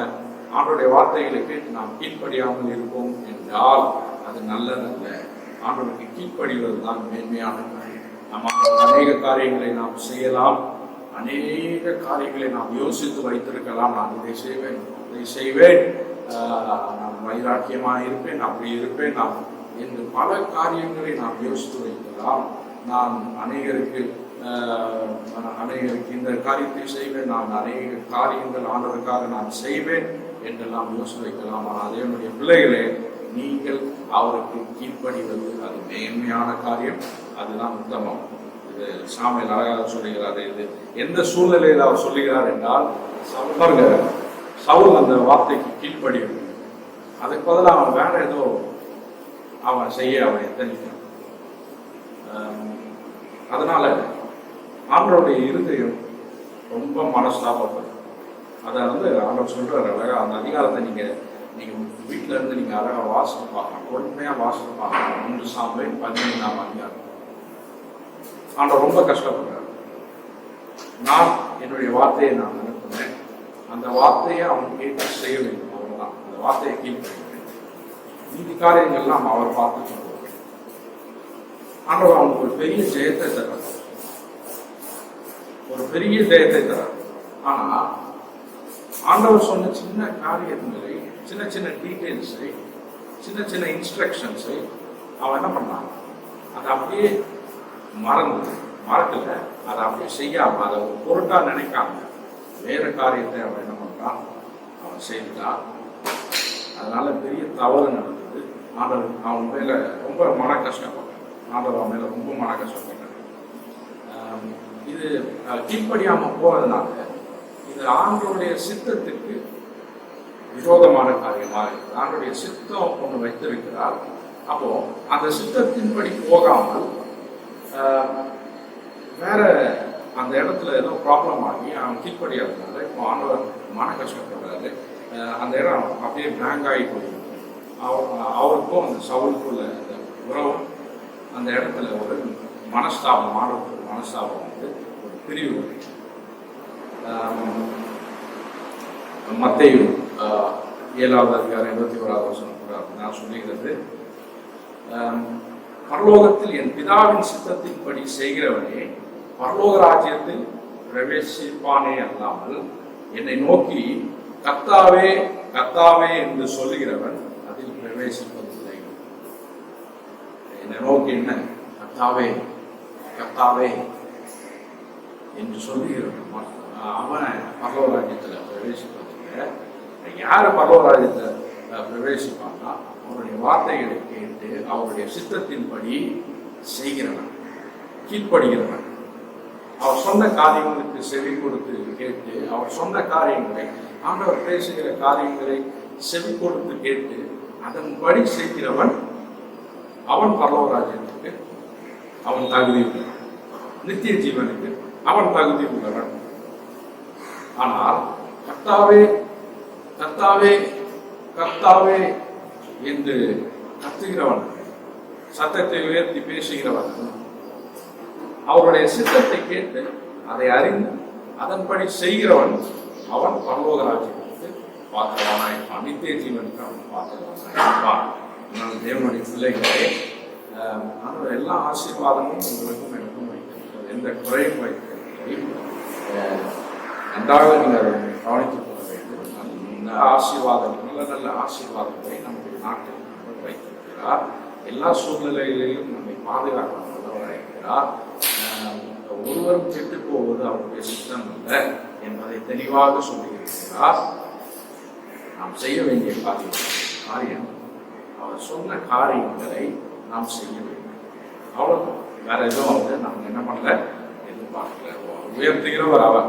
ஆண்டவருடைய வார்த்தைகளை கேட்டு நாம் கீழ்ப்படியாமல் இருப்போம் என்றால் அது நல்லதல்ல. ஆண்டவருக்கு கீழ்ப்படிவது தான் மேன்மையான காரியம். நம்ம அநேக காரியங்களை நாம் செய்யலாம், அநேக காரியங்களை நாம் யோசித்து வைத்திருக்கலாம். நான் இதை செய்வேன், நான் வைராக்கியமாக இருப்பேன், அப்படி இருப்பேன், நான் என்று பல காரியங்களை நாம் யோசித்து வைக்கலாம். நான் அநேகருக்கு இந்த காரியத்தை செய்வேன், நான் அநேக காரியங்கள் ஆண்டவருக்காக நான் செய்வேன் என்றெல்லாம் யோசித்து வைக்கலாம். ஆனால் அதே பிள்ளைகளே, நீங்கள் அவருக்கு கீழ்ப்படிவது அது மேன்மையான காரியம், அதுதான் உத்தமம். இது சாமுவேல் அழகாக சொல்லுகிறார். இது எந்த சூழ்நிலையில் அவர் சொல்லுகிறார் என்றால், சவுல் அந்த வார்த்தைக்கு கீழ்ப்படியும், அதுக்கு பதிலாக அவன் வேற ஏதோ அவன் செய்ய அவன் எத்தனிக்கிறான். அதனால ஆண்டவருடைய இருதயம் ரொம்ப மனஸ்தாபப்படும். அதை ஆண்டவர் சொல்றாரு அழகா. அந்த அதிகாரத்தை நீங்க வீட்டுல இருந்து நீங்க அழகா வாசித்து பார்க்கலாம், பொறுமையா வாசித்து பார்க்கலாம். 1 சாமுவேல் 15ஆம் அதிகாரம். ஆண்டவர் ரொம்ப கஷ்டப்படுறாரு. நான் என்னுடைய வார்த்தையை நான் அனுப்புனேன், அந்த வார்த்தையை அவன் கேட்டு செய்ய வேண்டும், அவ்வளவுதான். அந்த வார்த்தையை கீழ்ப்படிக்கிறேன், மீதி காரியங்கள்லாம் அவர் பார்த்து சொல்லுவார். ஆண்டவர் அவனுக்கு ஒரு பெரிய ஜெயத்தை தரார், ஒரு பெரிய ஜெயத்தை தரார். ஆனா ஆண்டவர் சொன்ன சின்ன காரியங்களை, சின்ன சின்ன டீட்டெயில்ஸை, சின்ன சின்ன இன்ஸ்ட்ரக்ஷன்ஸை அவன் என்ன பண்ணான், அதை அப்படியே மறக்கல, அதை அப்படியே செய்யாம, அதை ஒரு பொருட்டா நினைக்காம வேற காரியத்தை அவன் என்ன பண்றான், அவன் செய்தான். அதனால பெரிய தவறு நடந்தது. ஆண்டவர் அவன் மேல ரொம்ப மன கஷ்டப்பட்டான். ஆண்டவர் அவன் மேல ரொம்ப மன கஷ்டப்பட்டான். இது கீழ்ப்படியாம போறதுனால இது ஆண்டவருடைய சித்தத்துக்கு விரோதமான காரியமாக இருக்குது. ஆண்டவருடைய சித்தம் ஒன்று வைத்திருக்கிறார். அப்போ அந்த சித்தத்தின்படி போகாமல் வேற அந்த இடத்துல ஏதோ ப்ராப்ளம் ஆகி அவன் கீழ்ப்படியாதனால இப்போ ஆண்டவர் மன கஷ்டப்படுறாரு. அந்த இடம் அப்படியே பிளாங்க் ஆகி போயிருக்கு. அவருக்கும் அந்த சவுலுக்குள்ள அந்த உறவும் அந்த இடத்துல ஒரு மனஸ்தாபம், ஆண்டவருக்கு ஒரு மனஸ்தாபம் ஒரு பிரிவு. மத்தேயு 7ஆம் அதிகாரம் 21ஆவது வசனம் கூட நான் சொல்லுகிறது, பரலோகத்தில் என் பிதாவின் சித்தத்தின்படி செய்கிறவனே பரலோக ராஜ்யத்தில் பிரவேசிப்பானே அல்லாமல் என்னை நோக்கி கர்த்தாவே கர்த்தாவே என்று சொல்லுகிறவன் அதில் பிரவேசிப்பதில்லை. என்னை நோக்கி என்ன, கர்த்தாவே கர்த்தாவே என்று சொல்லுகிறவன் அவன் பரலோக ராஜ்யத்தில் பிரவேசிப்பதில்லை. யாரு பரலோக ராஜ்யத்தில் பிரவேசிப்பான்னா அவருடைய வார்த்தைகளை கேட்டு அவருடைய சித்தத்தின்படி செய்கிறவன், கீழ்ப்படுகிறவன். அவர் சொன்ன காரியங்களுக்கு செவி கொடுத்து கேட்டு, அவர் சொன்ன காரியங்களை, ஆண்டவர் பேசுகிற காரியங்களை செவி கொடுத்து கேட்டு அதன்படி செய்கிறவன் அவன் பரலோக ராஜ்யத்துக்கு அவன் தகுதி உள்ளவன், நித்திய ஜீவனுக்கு அவன் தகுதி உள்ளவன். ஆனால் கர்த்தாவே கர்த்தாவே கர்த்தாவே என்று கத்துகிறவன், சத்தத்தை உயர்த்தி பேசுகிறவன், அவருடைய சித்தத்தை கேட்டு அதை அறிந்து அதன்படி செய்கிறவன் அவன் பரலோக ராஜ்யத்திற்கு பாத்திரவானாயிருப்பான், நித்திய ஜீவனுக்கு அவன் பாத்திரவானாயிருப்பான். அதனால் தேவனுடைய பிள்ளைகளே, எல்லா ஆசீர்வாதமும் உங்களுக்கும் எனக்கும் வைத்திருக்கிறது, எந்த குறையும் வைத்திருக்கிறேன். நன்றாக நீங்கள் கவனித்துக் கொள்ள வேண்டும். இந்த ஆசீர்வாதங்கள், நல்ல நல்ல ஆசீர்வாதங்களை நம்முடைய நாட்டில் வைத்திருக்கிறார். எல்லா சூழ்நிலைகளிலும் நம்மை பாதுகாக்க இருக்கிறார். ஒருவரும் கெட்டு போவது அவருடைய சித்தம் அல்ல என்பதை தெளிவாக சொல்லியிருக்கிறார். நாம் செய்ய வேண்டிய காரியம் அவர் சொன்ன காரியங்களை நாம் செய்ய வேண்டும், அவ்வளவுதான். வேற எதுவும் நம்ம என்ன பண்ணல, எதிர்பார்க்கல. உயர்த்துகிறவர் அவர்,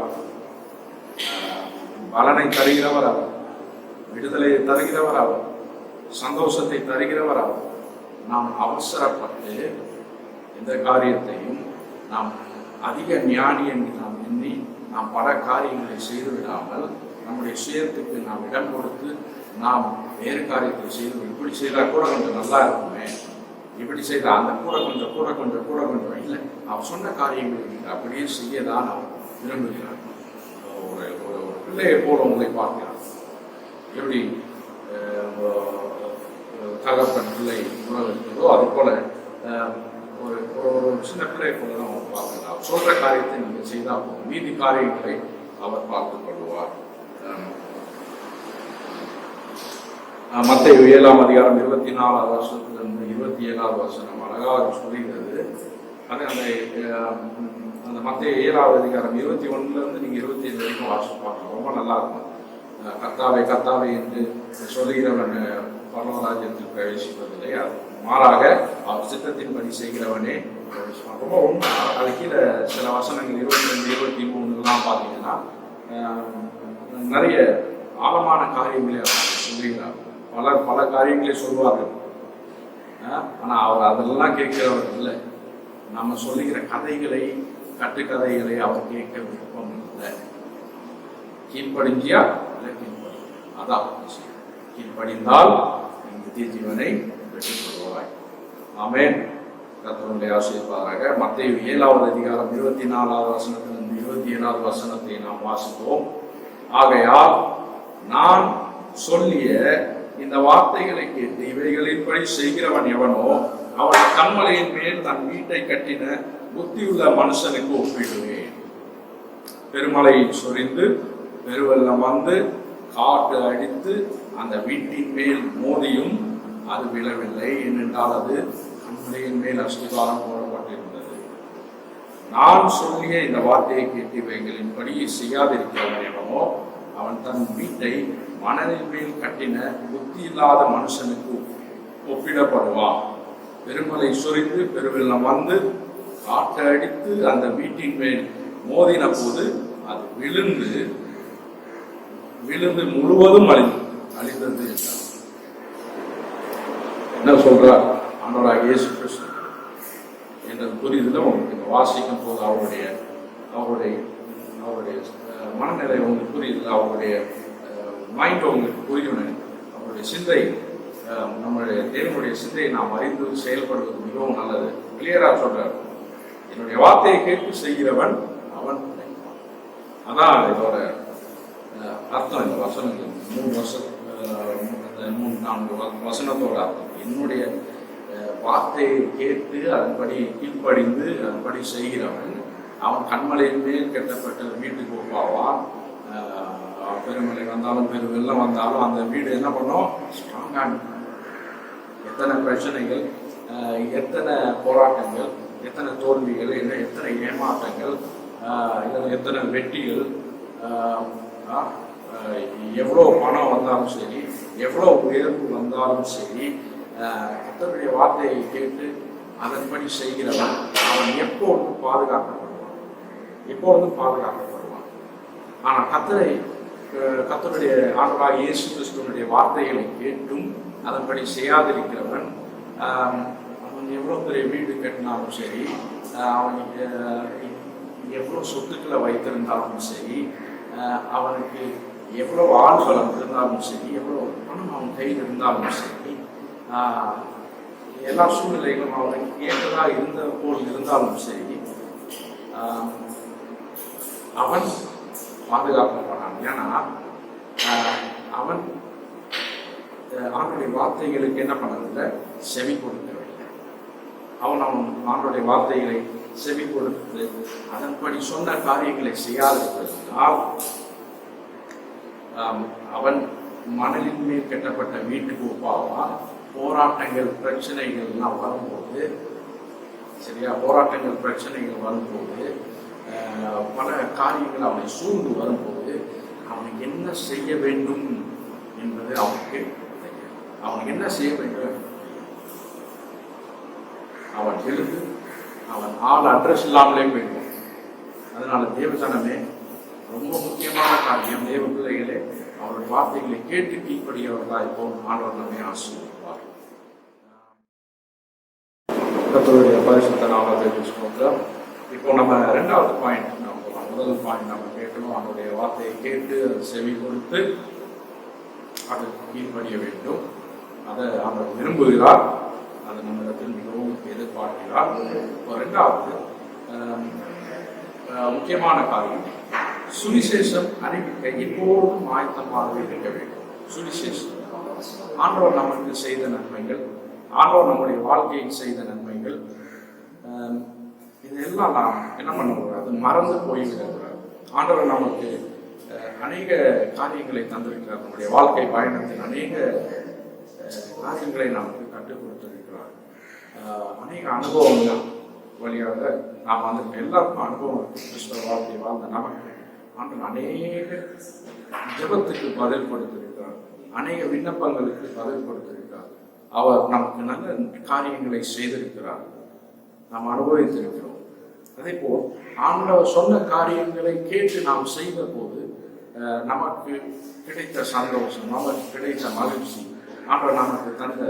பலனை தருகிறவர் அவர், விடுதலையை தருகிறவர் அவர், சந்தோஷத்தை தருகிறவர் அவர். நாம் அவசரப்பட்டு எந்த காரியத்தையும் நாம் அதிக ஞானி என்று நாம் எண்ணி நாம் பல காரியங்களை செய்து விடாமல் நம்முடைய சுயத்துக்கு நாம் இடம் கொடுத்து நாம் வேறு காரியத்தை செய்து, இப்படி செய்தால் கூட கொஞ்சம் நல்லா இருக்குமே, இப்படி செய்தால் அந்த கூட கொஞ்சம் இல்லை, அவர் சொன்ன காரியங்கள் அப்படியே செய்யதான் அவர் விரும்புகிறார். ஒரு பிள்ளையை போல உங்களை பார்க்கிறார். எப்படி தகப்பன் பிள்ளை உணவு இருக்கிறதோ அது போல ஒரு சின்ன பிள்ளை போல தான் அவர் பார்க்கிறார். அவர் சொல்ற காரியத்தை நீங்கள் செய்தால் போதும், மீதி காரியங்களை அவர் பார்த்துக் கொள்வார். மத்தேயு 7ஆம் அதிகாரம் 24ஆவது வருஷத்திலிருந்து 27ஆவது வருஷம் அழகாக சொல்லுகிறது. அது அந்த மத்தேயு 7ஆவது அதிகாரம் 21லிருந்து நீங்க 27 வரைக்கும் வாசிச்சு பார்க்கலாம். ரொம்ப நல்லா இருக்கும். கர்த்தாவே கர்த்தாவே என்று சொல்லுகிறவன் பரலோகராஜ்யத்தில் பிரவேசிப்பதில்லை. மாறாக அவர் சித்தத்தின்படி செய்கிறவனே பிரவேசிப்பான். ரொம்ப உண்மை. அது கீழே சில வசனங்கள் 22, 23 பார்த்தீங்கன்னா நிறைய ஆழமான காரியங்களை அவர் சொல்லுகிறார். பல காரியங்களை சொல்வார்கள். ஆனால் அவர் அதெல்லாம் கேட்கிறவர் இல்லை. நம்ம சொல்லுகிற கதைகளை, கட்டுக்கதைகளை அவர் கேட்க விருப்பம் இல்லை. கீழ்ப்படிஞ்சியா இல்லை கீழ்ப்படி, அதான் கீழ்ப்படிந்தால் நித்திய ஜீவனை பெற்றுக் கொள்வாய். ஆமென். கர்த்தருடைய ஆசீர்வாதமாக. மத்தேயு 7வது அதிகாரம் 24வது வசனத்திலிருந்து 27வது வசனத்தை நாம் வாசிப்போம். ஆகையால் நான் சொல்லிய இந்த வார்த்தைகளை கேட்டு இவைகளின்படி செய்கிறவன் எவனோ அவன் கன்மலையின் மேல் தன் வீட்டை கட்டின புத்தியுள்ள மனுஷனுக்கு ஒப்பிடுவேன். பெருமலை சொரிந்து பெருவெள்ளம் வந்து காற்று அடித்து அந்த வீட்டின் மேல் மோதியும் அது விழவில்லை, ஏனென்றால் அது கன்மலையின் மேல் அஸ்திவாரம் போடப்பட்டிருந்தது. நான் சொல்லிய இந்த வார்த்தையை கேட்டு இவைகளின்படி செய்யாதிருக்கிறவன் எவனோ அவன் தன் வீட்டை மணலின் மேல் கட்டின புத்தி இல்லாத மனுஷனுக்கு ஒப்பிடப்படுவான். பெருமலை சொரிந்து பெருவெள்ளம் வந்து காற்று அடித்து அந்த வீட்டின் மேல் மோதின போது அது விழுந்து முழுவதும் அழிந்தது என்றார். என்ன சொல்றார் ஆண்டவராகிய இயேசு கிறிஸ்து என்ற புரிதல உங்களுக்கு வாசிக்கும் போது அவருடைய மனநிலை உங்களுக்கு புரியுது, அவருடைய மைண்ட் உங்களுக்கு புரியணும். அவருடைய சிந்தை, நம்மளுடைய தேவனுடைய சிந்தையை நாம் அறிந்து செயல்படுவது மிகவும் நல்லது. கிளியரா சொல்றார், என்னுடைய வார்த்தையை கேட்டு செய்கிறவன் அவன். அதான் இதோட அர்த்தம். இந்த வசனங்கள் 3-4 வசனத்தோட அர்த்தம். என்னுடைய வார்த்தையை கேட்டு அதன்படி கீழ்ப்படிந்து அதன்படி செய்கிறவன் அவன் கண்மலையின் மேல் கட்டப்பட்ட வீட்டுக்கு ஒப்பாவான். பெருமலை வந்தாலும் பெருவெள்ளம் வந்தாலும் அந்த வீடு என்ன பண்ணும்? ஸ்ட்ராங்காக. எத்தனை பிரச்சனைகள், எத்தனை போராட்டங்கள், எத்தனை தோல்விகள், எத்தனை ஏமாற்றங்கள், எத்தனை வெட்டிகள், எவ்வளோ பணம் வந்தாலும் சரி, எவ்வளோ உயர்வு வந்தாலும் சரி, கர்த்தருடைய வார்த்தையை கேட்டு அதன்படி செய்கிறவன் அவன் எப்பொழுதும் பாதுகாக்கப்படுவான். ஆனால் கர்த்தருடைய ஆண்டவராகிய இயேசு கிறிஸ்துவினுடைய வார்த்தைகளை கேட்டும் அதன்படி செய்யாதிருக்கிறவன் அவன் எவ்வளோ பெரிய வீடு கட்டினாலும் சரி, அவன் எவ்வளோ சொத்துக்களை வைத்திருந்தாலும் சரி, அவனுக்கு எவ்வளோ ஆள்பலம் இருந்தாலும் சரி, எவ்வளோ பணம் அவன் கையில் இருந்தாலும் சரி, எல்லா சூழ்நிலைகளும் அவனுக்கு ஏற்றதாக இருந்த போல் இருந்தாலும் சரி, அவன் பாதுகாக்கப்படான். ஏன்னா அவன் ஆண்டுடைய வார்த்தைகளுக்கு என்ன பண்ணதில்லை? செவி கொடுக்கவில்லை. அவன் ஆண்டுடைய வார்த்தைகளை செவி கொடுத்து அதன்படி சொன்ன காரியங்களை செய்யாதிருப்பதனால் அவன் மணலின் மேல் கட்டப்பட்ட வீட்டுக்கு ஒப்பாவான். போராட்டங்கள், பிரச்சனைகள் எல்லாம் வரும்போது, சரியா, போராட்டங்கள், பிரச்சனைகள் வரும்போது, பல காரியங்கள் அவனை சூழ்ந்து வரும்போது அவன் என்ன செய்ய வேண்டும் என்பது அவனுக்கு தெரியும். அவன் என்ன செய்ய வேண்டும்? அவன் எழுந்து அவன் ஆள் அட்ரஸ் இல்லாமலே போயிடுவான். அதனால தேவஜனமே ரொம்ப முக்கியமான காரியம், தேவ பிள்ளைகளே அவருடைய வார்த்தைகளை கேட்டு கீழ்ப்படியவர்களா இப்போ ஆண்டவர் நம்மை ஆசீர்வதிப்பார். கர்த்தருடைய பரிசுத்த நாமத்தை ஸ்தோத்திரம். இப்போ நம்ம 2வது பாயிண்ட் நம்ம போகலாம். முதல் பாயிண்ட் நம்ம கேட்கணும், அவனுடைய வார்த்தையை கேட்டு செவி கொடுத்து அது கீழ்ப்படிய வேண்டும். அதை அவர் விரும்புகிறார், அதை நம்மிடத்தில் மிகவும் எதிர்பார்க்கிறார். இப்போ 2வது முக்கியமான காரியம், சுவிசேஷம் அறிவிக்க எப்போதும் ஆயத்தமாக இருக்க வேண்டும். சுவிசேஷம், ஆண்டவர் நமக்கு செய்த நன்மைகள், ஆண்டவர் நம்முடைய வாழ்க்கையில் செய்த நன்மைகள், இதெல்லாம் நாம் என்ன பண்ணக்கூடாது? மறந்து போய்விடக்கூடாது. ஆண்டவர் நமக்கு அநேக காரியங்களை தந்திருக்கிறார். நம்முடைய வாழ்க்கை பயணத்தில் அநேக காரியங்களை நமக்கு கற்றுக் கொடுத்திருக்கிறார். அநேக அனுபவங்கள் வழியாக நாம் வந்திருக்க எல்லாருக்கும் அனுபவம் கிறிஸ்தவ வாழ்க்கை வாழ்ந்த நமக்கு ஆண்டவர் அநேக ஜெபத்துக்கு பதில் கொடுத்திருக்கிறார். அநேக விண்ணப்பங்களுக்கு பதில் கொடுத்திருக்கிறார். அவர் நமக்கு நல்ல காரியங்களை செய்திருக்கிறார், நாம் அனுபவித்திருக்கிறோம். அதே போல் ஆண்டவர் சொன்ன காரியங்களை கேட்டு நாம் செய்த போது நமக்கு கிடைத்த சந்தோஷம், நமக்கு கிடைத்த மகிழ்ச்சி, ஆண்டவர் நமக்கு தந்த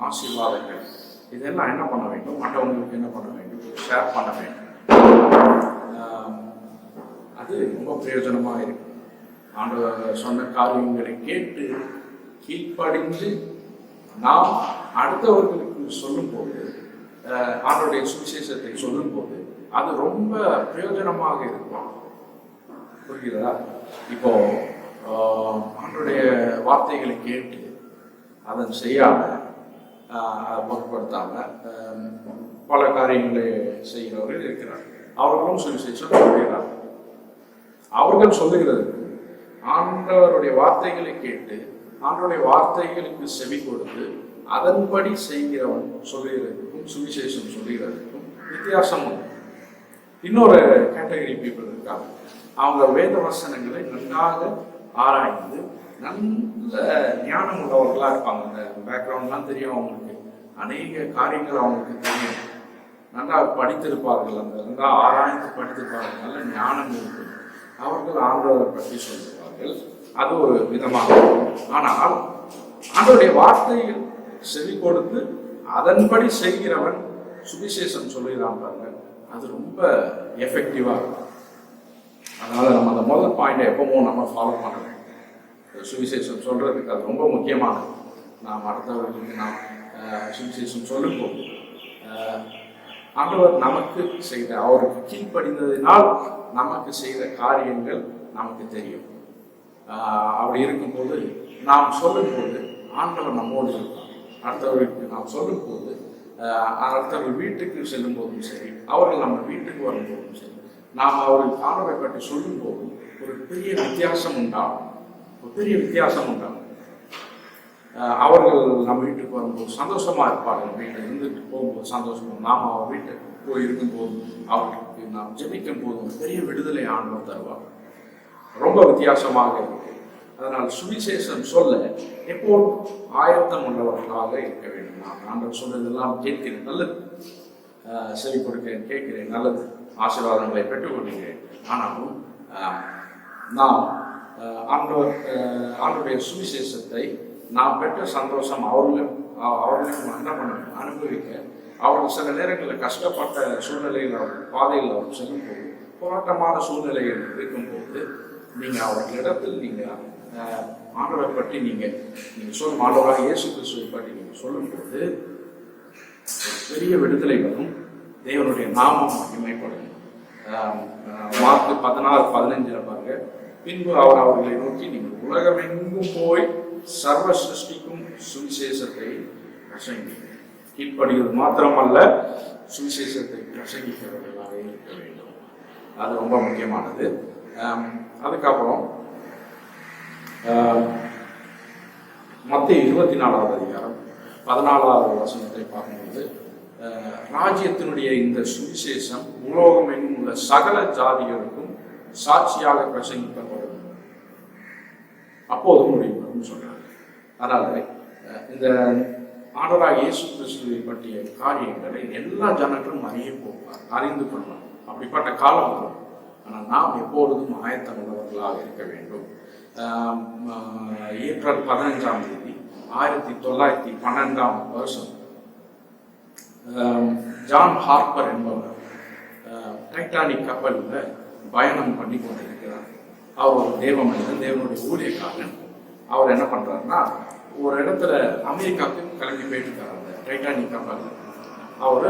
ஆசீர்வாதங்கள், இதெல்லாம் என்ன பண்ண வேண்டும்? மற்றவங்களுக்கு என்ன பண்ண வேண்டும்? ஷேர் பண்ண வேண்டும். அது ரொம்ப பிரயோஜனமாக இருக்கும். ஆண்டவர் சொன்ன காரியங்களை கேட்டு கீழ்ப்படிந்து நாம் அடுத்தவர்களுக்கு சொல்லும்போது, ஆண்டவருடைய சுவிசேஷத்தை சொல்லும்போது அது ரொம்ப பிரயோஜனமாக இருக்கும். புரிகிறதா? இப்போ ஆண்டவருடைய வார்த்தைகளை கேட்டு அதன் செய்யாம பொருட்படுத்தாம பல காரியங்களை செய்கிறவர்கள் இருக்கிறார்கள். அவர்களும் சுவிசேஷம் சொல்கிறார்கள். அவர்கள் சொல்லுகிறது ஆண்டவருடைய வார்த்தைகளை கேட்டு ஆண்டவருடைய வார்த்தைகளுக்கு செவி கொடுத்து அதன்படி செய்கிறவன் சொல்லுகிறதுக்கும் சுவிசேஷம் சொல்லுகிறதுக்கும் வித்தியாசம் உண்டு. இன்னொரு கேட்டகரி பீப்புள் இருக்காங்க. அவங்க வேத வசனங்களை நன்றாக ஆராய்ந்து நல்ல ஞானம் உள்ளவர்களா இருப்பாங்க. அந்த பேக்ரவுண்ட்லாம் தெரியும் அவங்களுக்கு, அநேக காரியங்கள் அவங்களுக்கு தெரியும், நன்றாக படித்திருப்பார்கள், அந்த நன்றாக ஆராய்ந்து படித்திருப்பார்கள், நல்ல ஞானம் இருக்கு. அவர்கள் ஆண்டவரை பற்றி சொல்லுவார்கள். அது ஒரு விதமாக. ஆனால் ஆண்டவருடைய வார்த்தையில் செவி கொடுத்து அதன்படி செய்கிறவன் சுவிசேஷம் சொல்லுகிறான் பாருங்க, அது ரொம்ப எஃபெக்டிவா இருக்கும். அதனால நம்ம அந்த முதல் பாயிண்டை எப்பவும் நம்ம ஃபாலோ பண்ண வேண்டும். சுவிசேஷம் சொல்றதுக்கு அது ரொம்ப முக்கியமானது. நாம் அடுத்தவர்களுக்கு நாம் சுவிசேஷம் சொல்லும்போது ஆண்டவர் நமக்கு செய்த, அவருக்கு கீழ்ப்படிந்ததினால் நமக்கு செய்த காரியங்கள் நமக்கு தெரியும். அப்படி இருக்கும்போது நாம் சொல்லும்போது ஆண்டவர் நம்மோடு இருப்பார். அடுத்தவர்களுக்கு நாம் சொல்லும்போது, அடுத்தவர்கள் வீட்டுக்கு செல்லும் போதும் சரி, அவர்கள் நம்ம வீட்டுக்கு வரும்போதும் சரி, நாம் அவர்கள் ஆண்டவரை பற்றி சொல்லும் போது ஒரு பெரிய வித்தியாசம் உண்டாகும். ஒரு பெரிய வித்தியாசம் உண்டாகும். அவர்கள் நம்ம வீட்டுக்கு வரும்போது சந்தோஷமா இருப்பார்கள். வீட்டில் இருந்துட்டு போகும்போது சந்தோஷமா, நாம் அவர் வீட்டுக்கு போய் இருக்கும்போது அவர்களுக்கு நாம் ஜெபிக்கும் போது ஒரு பெரிய விடுதலை ஆண்டவர் தருவார். ரொம்ப வித்தியாசமாக இருக்கு. அதனால் சுவிசேஷம் சொல்ல எப்போதும் ஆயத்தம் உள்ளவர்களாக இருக்க வேண்டும். நான் ஆண்டவர் சொல்றதெல்லாம் கேட்கிறேன், நல்லது, செவி கொடுக்கிறேன், கேட்கிறேன், நல்லது, ஆசீர்வாதங்களை பெற்றுக்கொள்கிறேன். ஆனாலும் நாம் ஆண்டவருடைய சுவிசேஷத்தை நாம் பெற்ற சந்தோஷம் அவர்களுக்கு என்ன பண்ணணும்? அனுபவிக்க. அவர்கள் சில நேரங்களில் கஷ்டப்பட்ட சூழ்நிலையில் அவர்கள் பாதையில் அவர் செல்லும் போது, போராட்டமான சூழ்நிலைகள் இருக்கும்போது, நீங்கள் அவர்களிடத்தில் நீங்கள் ஆண்டவரை பற்றி நீங்கள் சொல்லும், ஆண்டவராக இயேசு கிறிஸ்துவை பற்றி நீங்கள் சொல்லும்போது பெரிய விடுதலை வரும். தேவனுடைய நாமம் மகிமைப்படும். மார்க்கு 16:15 பாருங்க, பின்பு அவர் அவர்களை நோக்கி, நீங்கள் உலகமெங்கும் போய் சர்வ சிருஷ்டிக்கும் சுவிசேஷத்தை பிரசங்கி. கீழ்ப்படுகிறது மாத்திரமல்ல, சுவிசேஷத்தை பிரசங்கிக்கிறவர்களாக இருக்க வேண்டும். அது ரொம்ப முக்கியமானது. அதுக்கப்புறம் மத்தேயு 24:14 பார்க்கும்போது, ராஜ்யத்தினுடைய இந்த சுவிசேஷம் உலோகம் எங்கும் உள்ள சகல ஜாதிகளுக்கும் சாட்சியாக பிரசங்கிக்கப்படும், அப்போது முடிவு சொல்றாங்க. அதனால இந்த ஆண்டவராக இயேசு கிறிஸ்துவை பற்றிய காரியங்களை எல்லா ஜனங்களும் அறிந்து கொள்வார். அப்படிப்பட்ட காலம் வரும். ஆனால் நாம் எப்பொழுதும் ஆயத்தம் உள்ளவர்களாக இருக்க வேண்டும். ஏப்ரல் 15 1912 ஜான் ஹார்பர் என்பவர் டைட்டானிக் கப்பலில் பயணம் பண்ணி கொண்டிருக்கிறார். அவர் ஒரு தேவ மனிதன், தேவனுடைய ஊழியக்காரன். அவர் என்ன பண்றாருன்னா, ஒரு இடத்துல அமெரிக்காவுக்கு கிளம்பி போயிட்டுருக்காரு. அந்த டைட்டானிக் கப்பல் அவர்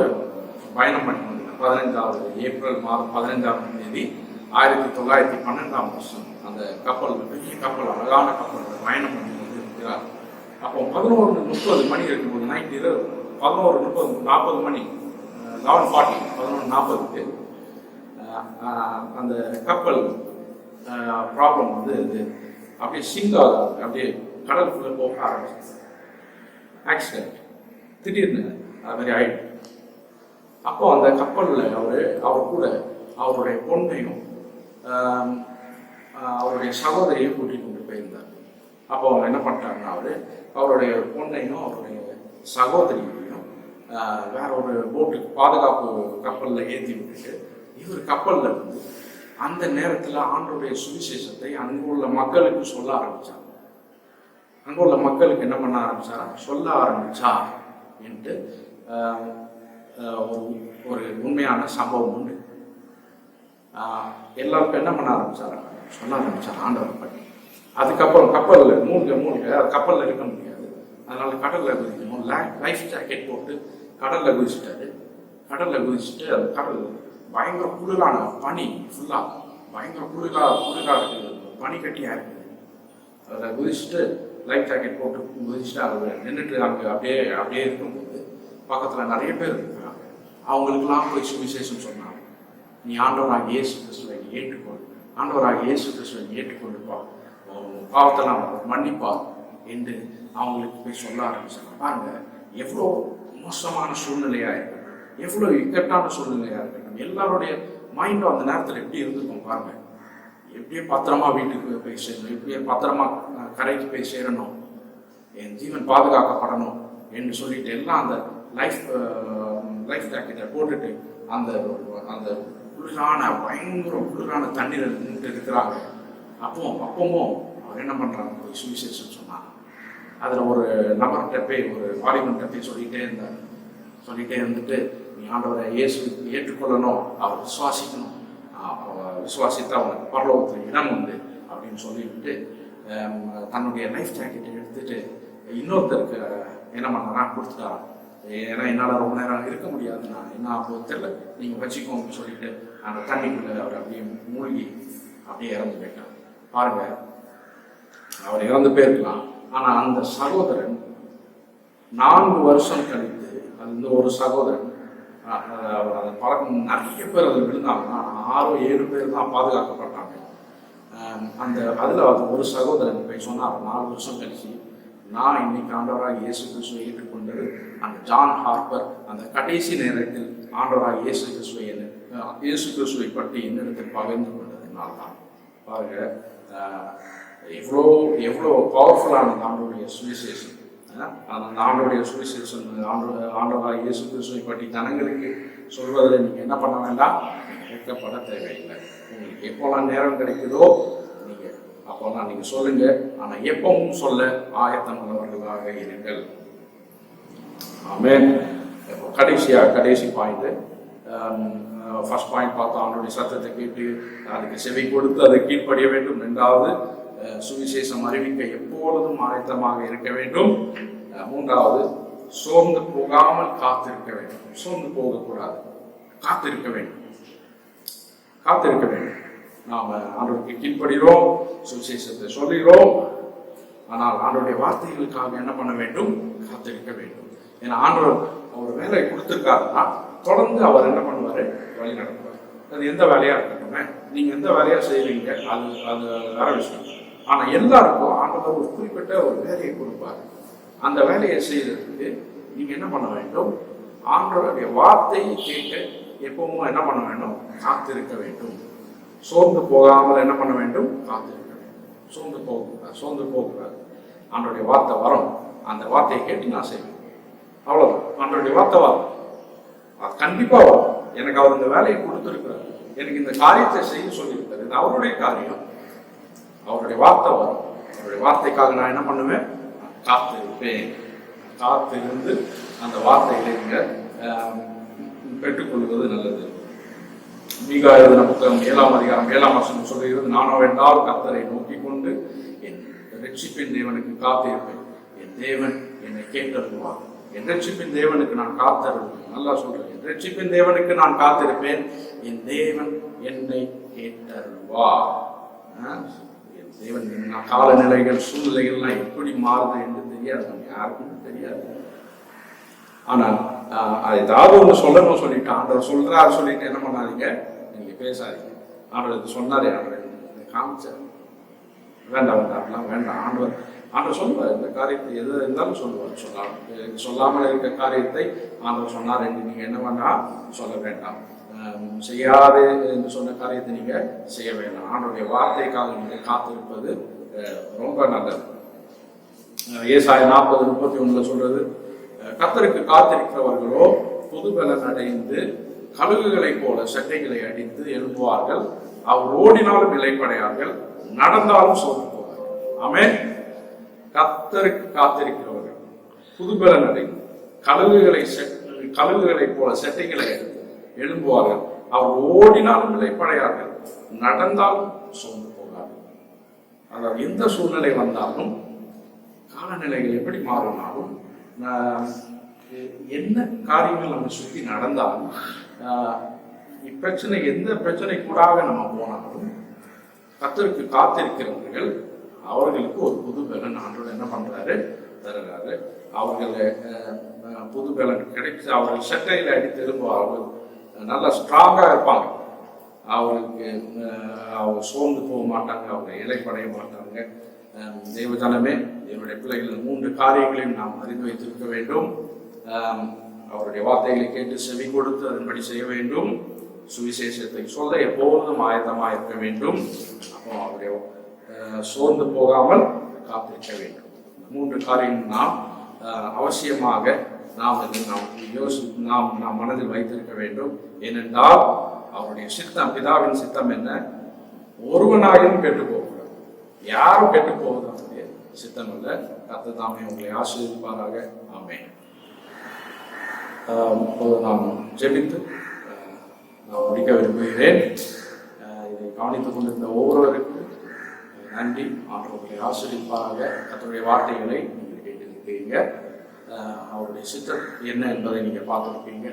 பயணம் பண்ணி கொண்டிருக்கார். ஏப்ரல் 15 1912 அந்த கப்பல், பெரிய கப்பல், அழகான கப்பல் பயணம் பண்ணி கொண்டிருக்கிறார். அப்போ 11:30 மணி இருக்கும்போது, நைட் இரவு 11:40 மணி 11:40 அந்த கப்பல் ப்ராப்ளம் அப்படியே சிங்க் ஆகுது, அப்படியே கடலுக்குள்ள போக ஆரம்பிச்சு. ஆக்சிடென்ட் திடீர்னு அது மாதிரி ஆயிடுச்சு. அப்போ அந்த கப்பலில் அவர் கூட அவருடைய பொண்ணையும் அவருடைய சகோதரியும் கூட்டிட்டு கொண்டு போயிருந்தார். அப்போ அவங்க என்ன பண்ணிட்டாருன்னா அவருடைய பொண்ணையும் அவருடைய சகோதரியையும் வேற ஒரு போட்டுக்கு பாதுகாப்பு கப்பலில் ஏற்றி விட்டுட்டு இவர் கப்பலில் இருந்து அந்த நேரத்தில் ஆண்டவருடைய சுவிசேஷத்தை அங்குள்ள மக்களுக்கு சொல்ல ஆரம்பித்தார். அங்குள்ள மக்களுக்கு என்ன பண்ண ஆரம்பிச்சாரா, சொல்ல ஆரம்பிச்சா என்று ஒரு உண்மையான சம்பவம் உண்டு. எல்லாருக்கும் என்ன பண்ண ஆரம்பிச்சாரா, சொல்ல ஆரம்பிச்சார் ஆண்டவரை பற்றி. அதுக்கப்புறம் கப்பலில் மூழ்க கப்பலில் இருக்க முடியாது, அதனால கடலில் குதிக்கணும். லைஃப் ஜாக்கெட் போட்டு கடலில் குதிச்சுட்டாரு. கடலில் குதிச்சுட்டு அந்த கடல் பயங்கர குளிரான பனி, ஃபுல்லாக பயங்கர குளிராக இருக்குது, பனி கட்டியாக இருக்குது. அதில் குதிச்சுட்டு லைஃப் ஜாக்கெட் போட்டு குதிச்சுட்டு அதில் நின்றுட்டு அங்கே அப்படியே இருக்கும்போது பக்கத்தில் நிறைய பேர் இருக்கிறாங்க. அவங்களுக்கெல்லாம் போய் சுவிசேஷம் சொன்னாங்க. நீ ஆண்டவராக இயேசு கிறிஸ்துவை ஏற்றுக்கொள், ஆண்டவராக இயேசு கிறிஸ்துவை ஏற்றுக்கொள்ளுப்பா, பாவத்தெல்லாம் மன்னிப்பா என்று அவங்களுக்கு போய் சொல்ல ஆரம்பிச்சாங்க. பாருங்க, எவ்வளோ மோசமான சூழ்நிலையாக இருக்கட்டும், எவ்வளோ இக்கட்டான சூழ்நிலையாக இருக்கட்டும், எல்லாருடைய மைண்டும் அந்த நேரத்தில் எப்படி இருந்திருக்கும் பாருங்க. எப்படியே பத்திரமா வீட்டுக்கு போய் சேரணும், எப்படியே பத்திரமா கரைக்கு போய் சேரணும், என் ஜீவன் பாதுகாக்கப்படணும் என்று சொல்லிட்டு எல்லாம் அந்த லைஃப் ஜாக்கெட்டை போட்டுட்டு அந்த குளிரான பயங்கர குளிரான தண்ணீர் நின்றுட்டு இருக்கிறாங்க. அப்பவும் அவர் என்ன பண்றாங்க, ஒரு சுவிசேஷம் சொன்னாங்க. அதில் ஒரு நபர்கிட்ட போய், ஒரு வாலிபன்கிட்ட போய் சொல்லிட்டே இருந்துட்டு, நீ ஆண்டவரை ஏற்றுக்கொள்ளணும், அவர் விசுவாசிக்கணும், விசுவாசித்தா அவனுக்கு பரலோகத்தில் இடம் உண்டு அப்படின்னு சொல்லிவிட்டு தன்னுடைய லைஃப் ஜாக்கெட்டை எடுத்துட்டு இன்னொருத்தருக்கு என்ன பண்ணாரா, கொடுத்துட்டாராம். ஏன்னா என்னால் ரொம்ப நேரம் இருக்க முடியாது, நான் என்ன ஆகும் தெரியல, நீங்கள் வச்சுக்கோன்னு சொல்லிட்டு அந்த தண்ணிக்குள்ளே அவர் அப்படியே மூழ்கி அப்படியே இறந்து போயிட்டார். பாருங்க, அவர் இறந்து போயிருக்கலாம். ஆனால் அந்த சகோதரன் 4 வருஷம் கழித்து, அது இந்த ஒரு சகோதரன் அதை பறக்கும், நிறைய பேர் அதில் விழுந்தாங்கன்னா 6-7 பேர் தான் பாதுகாக்கப்பட்டாங்க. அதில் ஒரு சகோதரன் போய் சொன்னார், 4 வருஷம் கழிச்சு, நான் இன்னைக்கு ஆண்டவராக இயேசு கிறிஸ்துவை ஏற்றுக்கொண்டது அந்த ஜான் ஹார்பர் அந்த கடைசி நேரத்தில் ஆண்டவராக இயேசு கிறிஸ்துவை பற்றி என்னிடத்தில் பகிர்ந்து கொண்டதுனால தான். பாருங்க, எவ்வளோ பவர்ஃபுல்லான ஆண்டவருடைய சுவிசேஷம். அந்த ஆண்டவருடைய சுவிசேஷம் ஆண்டவராக இயேசு கிறிஸ்துவை பற்றி ஜனங்களுக்கு சொல்வதில் நீங்கள் என்ன பண்ண வேண்டாம், வெட்கப்பட தேவையில்லை. உங்களுக்கு எப்போல்லாம் நேரம் கிடைக்குதோ அப்போல்லாம் நீங்கள் சொல்லுங்க. ஆனால் எப்பவும் சொல்ல ஆயத்தமானவர்களாக இருங்கள். ஆமென். கடைசி பாயிண்ட், ஃபர்ஸ்ட் பாயிண்ட் பார்த்தா அவனுடைய சத்தத்தை கேட்டு அதுக்கு செவி கொடுத்து அதை கீழ்ப்படிய வேண்டும். 2வது, சுவிசேஷம் அறிவிக்க எப்பொழுதும் ஆயத்தமாக இருக்க வேண்டும். 3வது, சோர்ந்து போகாமல் காத்திருக்க வேண்டும். சோர்ந்து போகக்கூடாது, காத்திருக்க வேண்டும். நாம் ஆண்டவருக்கு கீழ்ப்படுகிறோம், சுவிசேஷத்தை சொல்லுகிறோம், ஆனால் ஆண்டவருடைய வார்த்தைகளுக்காக என்ன பண்ண வேண்டும், காத்திருக்க வேண்டும். ஏன்னா ஆண்டவர் அவர் வேலையை கொடுத்துருக்காருன்னா தொடர்ந்து அவர் என்ன பண்ணுவார், வழி நடத்துவார். அது எந்த வேலையா இருக்கட்டுமே, நீங்க எந்த வேலையா செய்வீங்க, அது வேற விஷயம். ஆனா எல்லாருக்கும் ஆண்டவர் ஒரு குறிப்பிட்ட ஒரு வேலையை கொடுப்பாரு. அந்த வேலையை செய்யறதுக்கு நீங்க என்ன பண்ண வேண்டும், ஆண்டவருடைய வார்த்தையை கேட்க எப்பவும் என்ன பண்ண வேண்டும், காத்திருக்க வேண்டும். சோர்ந்து போகாமல் என்ன பண்ண வேண்டும், காத்திருக்க வேண்டும். சோர்ந்து போகக்கூடாது. ஆண்டவருடைய வார்த்தை வரும், அந்த வார்த்தையை கேட்டு நான் செய்வேன், அவ்வளவுதான். ஆண்டவருடைய வார்த்தை வரும், அது கண்டிப்பா வரும். எனக்கு அவர் இந்த வேலையை கொடுத்திருக்கிறார், எனக்கு இந்த காரியத்தை செய்ய சொல்லியிருக்காரு, இது அவருடைய காரியம். அவருடைய வார்த்தை வரும், அவருடைய வார்த்தைக்காக நான் என்ன பண்ணுவேன், காத்திருப்பேன். காத்திருந்து அந்த வார்த்தைகளை நீங்க பெற்றுக்கொள்வது நல்லது. மீகா எழுதின புத்தகம் 7ஆம் அதிகாரம் 7ஆம் வசனம் சொல்லுகிறது, நானோ என்றால் கர்த்தரை நோக்கி கொண்டு என் ரட்சிப்பின் தேவனுக்கு காத்திருப்பேன், என் தேவன் என்னை கேட்டருவார். என் ரட்சிப்பின் தேவனுக்கு நான் காத்திருப்பேன். நல்லா சொல்றேன், என் ரட்சிப்பின் தேவனுக்கு நான் காத்திருப்பேன், என் தேவன் என்னை கேட்டருவார். என் தேவன் காலநிலைகள் சூழ்நிலைகள்லாம் எப்படி மாறுது என்று தெரியாது, யாருக்கும் தெரியாது. ஆனால் ஏதாவது ஒன்று சொல்லணும் சொல்லிட்டு ஆண்டவர் சொல்றாரு சொல்லிட்டு என்ன பண்ணாதீங்க, நீங்க பேசாதீங்க. ஆண்டவர் சொன்னாரே, ஆண்டவர் காமிச்சார், வேண்டாம் அப்படிலாம் வேண்டாம். ஆண்டவர் சொல்லுவார், இந்த காரியத்தை எது இருந்தாலும் சொல்லுவார். சொல்லாமல் இருக்க காரியத்தை ஆண்டவர் சொன்னார் என்று நீங்க என்ன பண்ணா சொல்ல வேண்டாம். செய்யாது என்று சொன்ன காரியத்தை நீங்க செய்ய வேண்டாம். ஆண்டவருடைய வார்த்தைக்காக நீங்க காத்திருப்பது ரொம்ப நல்லது. ஏசாயா 40:31 சொல்றது, கர்த்தருக்கு காத்திருக்கிறவர்களோ புதுபலன் அடைந்து கழுகுகளைப் போல சட்டைகளை அடித்து எழும்புவார்கள், அவர் ஓடினாலும் இளைப்படையார்கள், நடந்தாலும் சோர்ந்து போவார்கள். ஆமென். கர்த்தருக்கு காத்திருக்கிறவர்கள் புதுபலன் அடைந்து கழுகுகளைப் போல சட்டைகளை அடித்து எழும்புவார்கள், அவர் ஓடினாலும் இளைப்படையார்கள், நடந்தாலும் சோர்ந்து போவார்கள். அதாவது எந்த சூழ்நிலை வந்தாலும், காலநிலைகள் எப்படி மாறினாலும், என்ன காரியங்கள் நம்ம சுற்றி நடந்தாலும், இப்பிரச்சனை எந்த பிரச்சனை கூடாக நம்ம போனாலும், கர்த்தருக்கு காத்திருக்கிறவர்கள் அவர்களுக்கு ஒரு புது பலன் ஆண்டவர் என்ன பண்றாரு, தருகிறாரு. அவர்கள் புது பலன் கிடைச்சு அவர்கள் சட்டையில அடி திரும்புவார்கள், நல்லா ஸ்ட்ராங்கா இருப்பாங்க. அவர்களுக்கு அவங்க சோர்ந்து போக மாட்டாங்க, அவங்க இலைப்படைய மாட்டாங்க. தேவஜனமே, என்னுடைய பிள்ளைகள் 3 காரியங்களையும் நாம் அறிந்து வைத்திருக்க வேண்டும். அவருடைய வார்த்தைகளை கேட்டு செவி கொடுத்து அதன்படி செய்ய வேண்டும். சுவிசேஷத்தை சொல்ல எப்போதும் ஆயத்தமாக இருக்க வேண்டும். அப்போ அவருடைய சோர்ந்து போகாமல் காத்திருக்க வேண்டும். 3 காரியம் நாம் அவசியமாக நாம் மனதில் வைத்திருக்க வேண்டும். ஏனென்றால் அவருடைய சித்தம், பிதாவின் சித்தம் என்ன? ஒருவனாயும் கெட்டு போகக்கூடாது, யாரும் கெட்டு போவது அவருடைய சித்தம் அல்ல. கர்த்தர் தாமே உங்களை ஆசீர்வதிப்பாராக. ஆமென். நாம் ஜெபித்து நான் முடிக்க விரும்புகிறேன். இதை கவனித்துக் கொண்டிருந்த ஒவ்வொருவருக்கும் நன்றி. ஆண்டவர்களை ஆசீர்வதிப்பாராக. கர்த்தருடைய வார்த்தைகளை நீங்கள் கேட்டிருக்கிறீங்க. அவருடைய சித்தம் என்ன என்பதை நீங்கள் பார்த்துருப்பீங்க.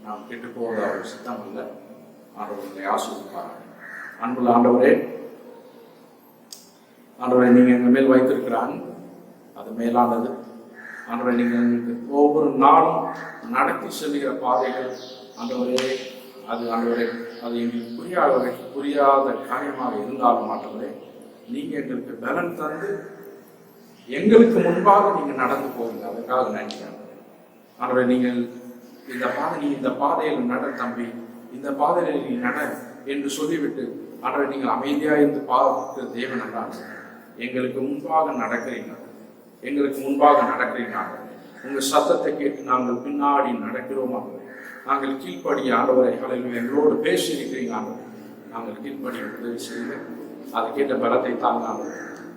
நாம் கெட்டு போவது அவருடைய சித்தம் அல்ல. ஆண்டவர்களை ஆசீர்வதிப்பாராக. அன்புள்ள ஆண்டவரே, நீங்கள் எங்கள் மேல் வைத்திருக்கிற அன்பு அது மேலானது. ஆண்டவரே, நீங்கள் எங்களுக்கு ஒவ்வொரு நாளும் நடத்தி செல்கிற பாதைகள் ஆண்டவரே, அது எங்களுக்கு புரியாத காரியமாக இருந்தாலும் ஆண்டவரே, நீங்க எங்களுக்கு பலன் தந்து எங்களுக்கு முன்பாக நீங்க நடந்து போவீங்க. அதுக்காக நன்றி ஆண்டவரே. நீங்கள் இந்த பாதையில் நட தம்பி, இந்த பாதையில் நீ நட என்று சொல்லிவிட்டு ஆண்டவரே, நீங்கள் அமைதியா இருந்து பார்க்கிற தேவன் என்றால் எங்களுக்கு முன்பாக நடக்கிறீங்க. உங்க சத்தத்தை கேட்டு நாங்கள் பின்னாடி நடக்கிறோம். நாங்கள் கீழ்ப்படிய ஆண்டவரை எங்களோடு பேசியிருக்கிறீங்க. நாங்கள் கீழ்ப்படிய உதவி செய்து அதை கேட்ட பலத்தை தாங்க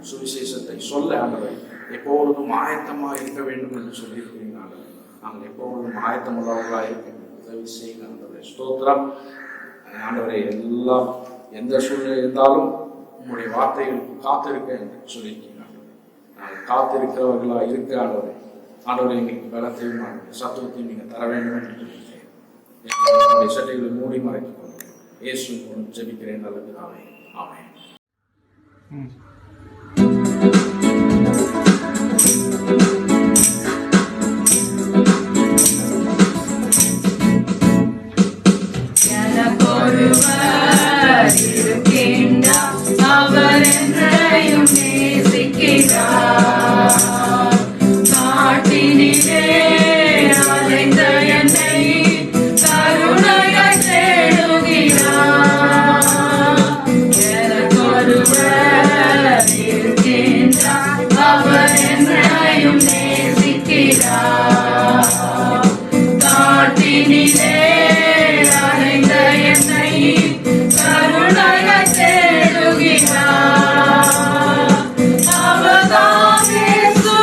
சுவிசேஷத்தை சொல்ல ஆண்டவரை எப்பொழுதும் ஆயத்தமாக இருக்க வேண்டும் என்று சொல்லியிருக்கிறீங்க. நாங்கள் எப்பொழுதும் ஆயத்தமுள்ளவர்களாக இருக்க உதவி செய்யுங்க ஆண்டவரை. ஸ்தோத்திரம் ஆண்டவரை. எல்லாம் எந்த சூழ்நிலை இருந்தாலும் உங்களுடைய வார்த்தைகளுக்கு காத்திருக்க என்று சொல்லியிருக்கீங்க. நாங்கள் காத்திருக்கிறவர்களாக இருக்க ஆண்டவரை இன்னைக்கு பலத்தையும் சத்துவத்தையும் நீங்கள் தர வேண்டும் என்று என்னுடைய சட்டைகளை மூடி மறைத்துக் கொள்ளுங்கள். இயேசு மூலம் ஜெபிக்கிறேன் நல்ல பிதாவே. ஆமென். எனக்கொருவர் இருக்கின்றார், அவர் என்னையும் நேசிக்கிறார். காட்டினிலே அலைந்த என்னை கருணையாய் தேடுகிறார். எனக்கொருவர் இருக்கின்றார், அவர் என்னையும் நேசிக்கிறார். காட்டினிலே அலைந்த என்னை கருணையாய் தேடுகிறார். அவர்தாம் இயேசு,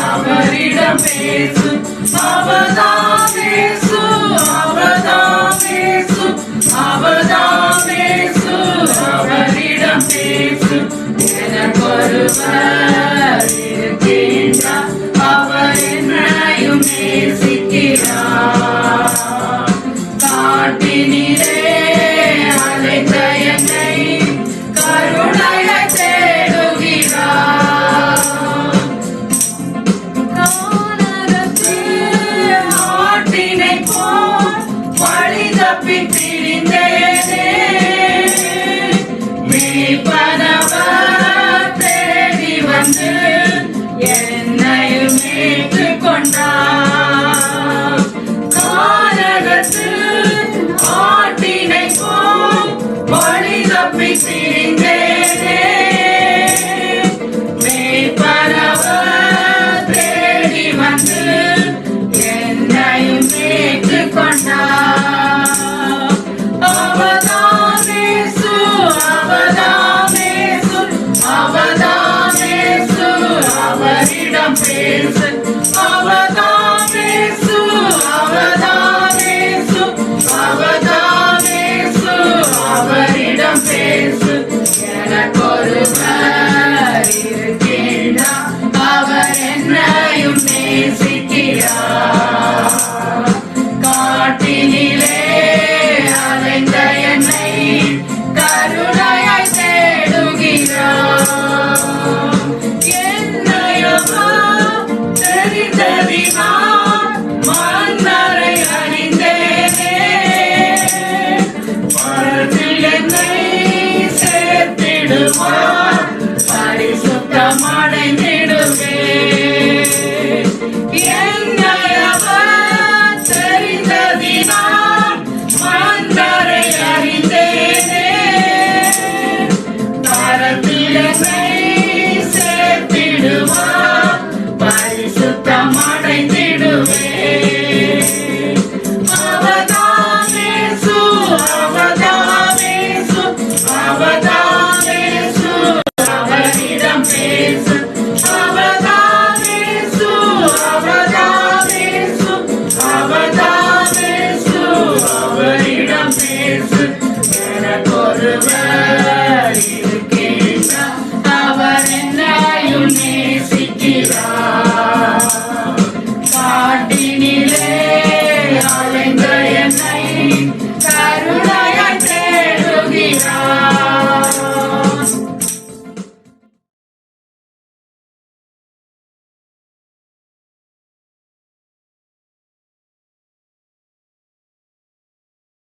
அவரிடம் பேசு, அவர்தாம்